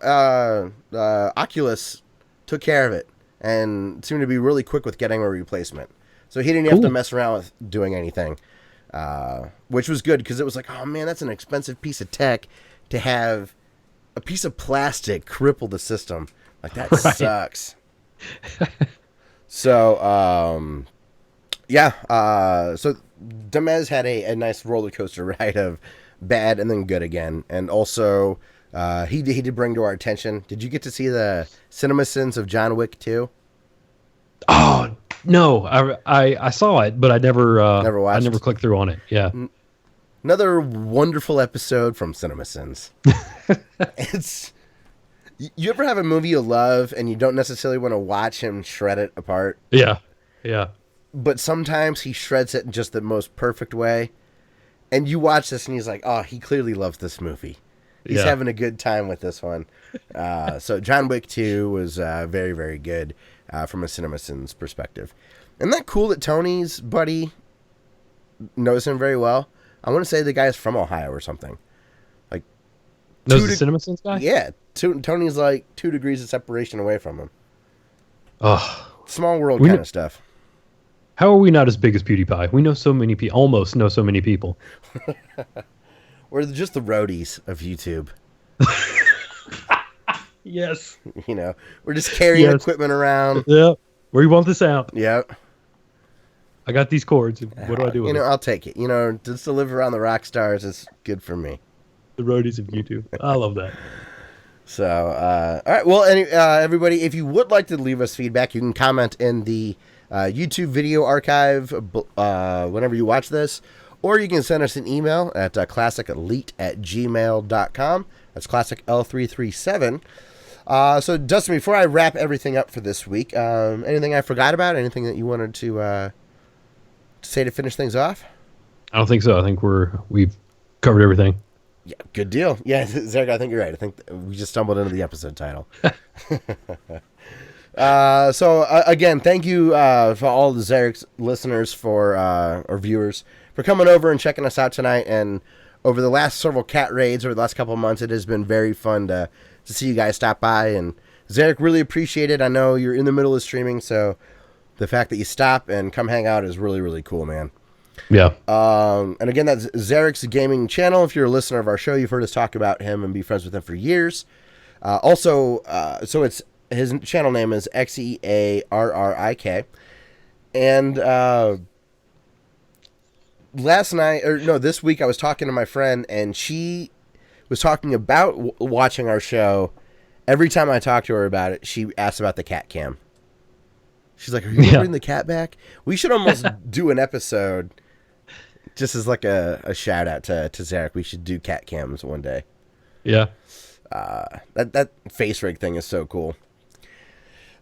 Oculus took care of it and seemed to be really quick with getting a replacement. So he didn't have to mess around with doing anything, which was good because it was like, oh man, that's an expensive piece of tech to have a piece of plastic cripple the system. Like that sucks. So, so Demez had a nice roller coaster ride of bad and then good again. And also, he did bring to our attention. Did you get to see the cinema sins of John Wick 2? Oh, no, I saw it, but I never watched. I never clicked through on it. Yeah. Another wonderful episode from Cinema Sins. You ever have a movie you love and you don't necessarily want to watch him shred it apart? Yeah. Yeah. But sometimes he shreds it in just the most perfect way. And you watch this and he's like, oh, he clearly loves this movie. He's having a good time with this one. So John Wick 2 was very, very good from a CinemaSins perspective. Isn't that cool that Tony's buddy knows him very well? I want to say the guy's from Ohio or something. Like, knows the CinemaSins guy? Yeah. Tony's like 2 degrees of separation away from him. Oh, small world kind of stuff. How are we not as big as PewDiePie? We know so many people, almost know so many people. We're just the roadies of YouTube. Yes. You know, we're just carrying equipment around. Yeah. Where you want this out? Yep. I got these cords. What do I do with You know, it? I'll take it. You know, just to live around the rock stars is good for me. The roadies of YouTube. I love that. So, all right. Well, everybody, if you would like to leave us feedback, you can comment in the YouTube video archive whenever you watch this, or you can send us an email at classicelite@gmail.com. That's classic L337. So, Dustin, before I wrap everything up for this week, anything I forgot about? Anything that you wanted to say to finish things off? I don't think so. I think we've covered everything. Yeah, good deal. Yeah, Zarek, I think you're right. I think we just stumbled into the episode title. Again, thank you for all the Zarek's listeners or viewers for coming over and checking us out tonight. And over the last several cat raids, over the last couple of months, it has been very fun to see you guys stop by. And Zarek, really appreciate it. I know you're in the middle of streaming, so the fact that you stop and come hang out is really, really cool, man. Yeah. And again, that's Zarek's gaming channel. If you're a listener of our show, you've heard us talk about him and be friends with him for years. So it's his channel name is XEARRIK. And this week I was talking to my friend, and she was talking about watching our show. Every time I talk to her about it, she asks about the cat cam. She's like, "Are you bringing the cat back?" We should almost do an episode. Just as like a shout out to Zarek, we should do cat cams one day. Yeah. That face rig thing is so cool.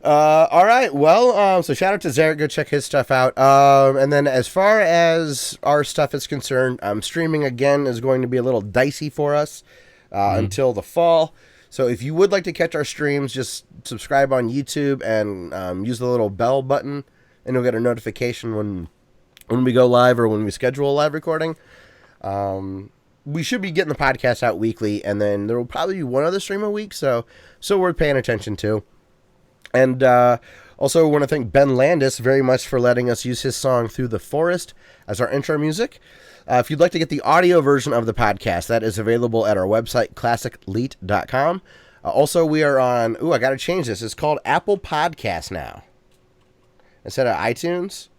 All right. Well, so shout out to Zarek. Go check his stuff out. And then as far as our stuff is concerned, streaming again is going to be a little dicey for us until the fall. So if you would like to catch our streams, just subscribe on YouTube and use the little bell button, and you'll get a notification when we go live or when we schedule a live recording. We should be getting the podcast out weekly, and then there will probably be one other stream a week, so worth paying attention to. And also want to thank Ben Landis very much for letting us use his song Through the Forest as our intro music. If you'd like to get the audio version of the podcast, that is available at our website, classicleet.com. Also, we are on, I got to change this. It's called Apple Podcast now instead of iTunes.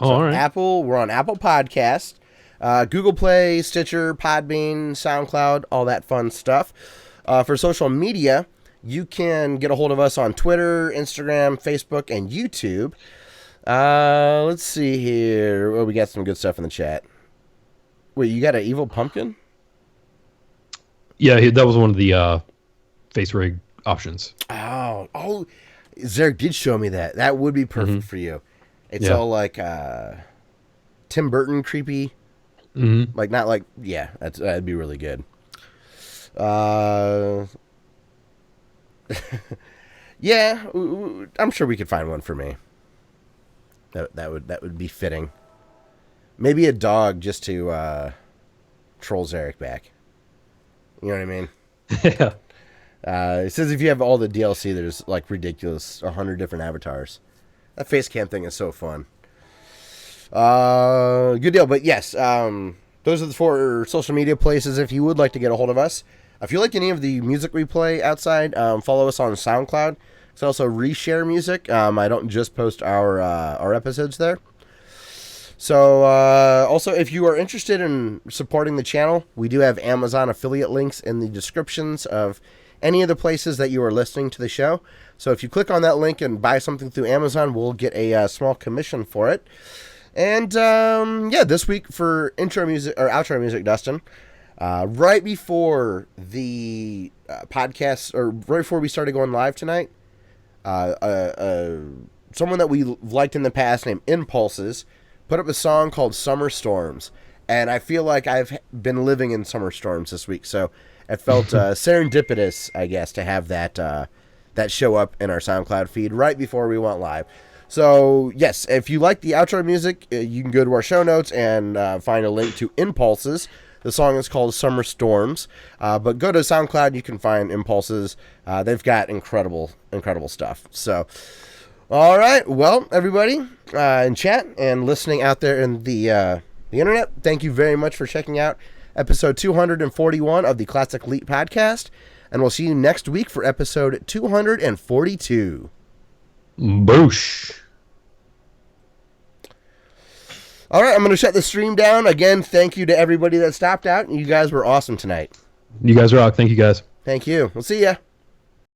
Oh, all right. We're on Apple Podcast, Google Play, Stitcher, Podbean, SoundCloud, all that fun stuff. For social media, you can get a hold of us on Twitter, Instagram, Facebook, and YouTube. Let's see here. Oh, we got some good stuff in the chat. Wait, you got an evil pumpkin? Yeah, that was one of the face rig options. Oh, Zarek did show me that. That would be perfect for you. It's all like Tim Burton creepy. Mm-hmm. Like, not like, yeah, that'd be really good. Yeah, I'm sure we could find one for me. That would be fitting. Maybe a dog just to troll Zarek back. You know what I mean? Yeah. It says if you have all the DLC, there's like ridiculous 100 different avatars. That face cam thing is so fun. Good deal. But yes, those are the 4 social media places if you would like to get a hold of us. If you like any of the music we play outside, follow us on SoundCloud. It's also reshare music. I don't just post our episodes there. So, also, if you are interested in supporting the channel, we do have Amazon affiliate links in the descriptions of any of the places that you are listening to the show. So if you click on that link and buy something through Amazon, we'll get a small commission for it. And, this week for intro music, or outro music, Dustin, right before the podcast, or right before we started going live tonight, someone that we liked in the past named Impulses put up a song called Summer Storms, and I feel like I've been living in summer storms this week, so it felt serendipitous, I guess, to have that show up in our SoundCloud feed right before we went live. So, yes, if you like the outro music, you can go to our show notes and find a link to Impulses. The song is called Summer Storms, but go to SoundCloud, you can find Impulses. They've got incredible stuff. So, all right, well, everybody in chat and listening out there in the internet, thank you very much for checking out episode 241 of the Classic Leap podcast. And we'll see you next week for episode 242. Boosh. All right, I'm going to shut the stream down. Again, thank you to everybody that stopped out. You guys were awesome tonight. You guys rock. Thank you, guys. Thank you. We'll see ya.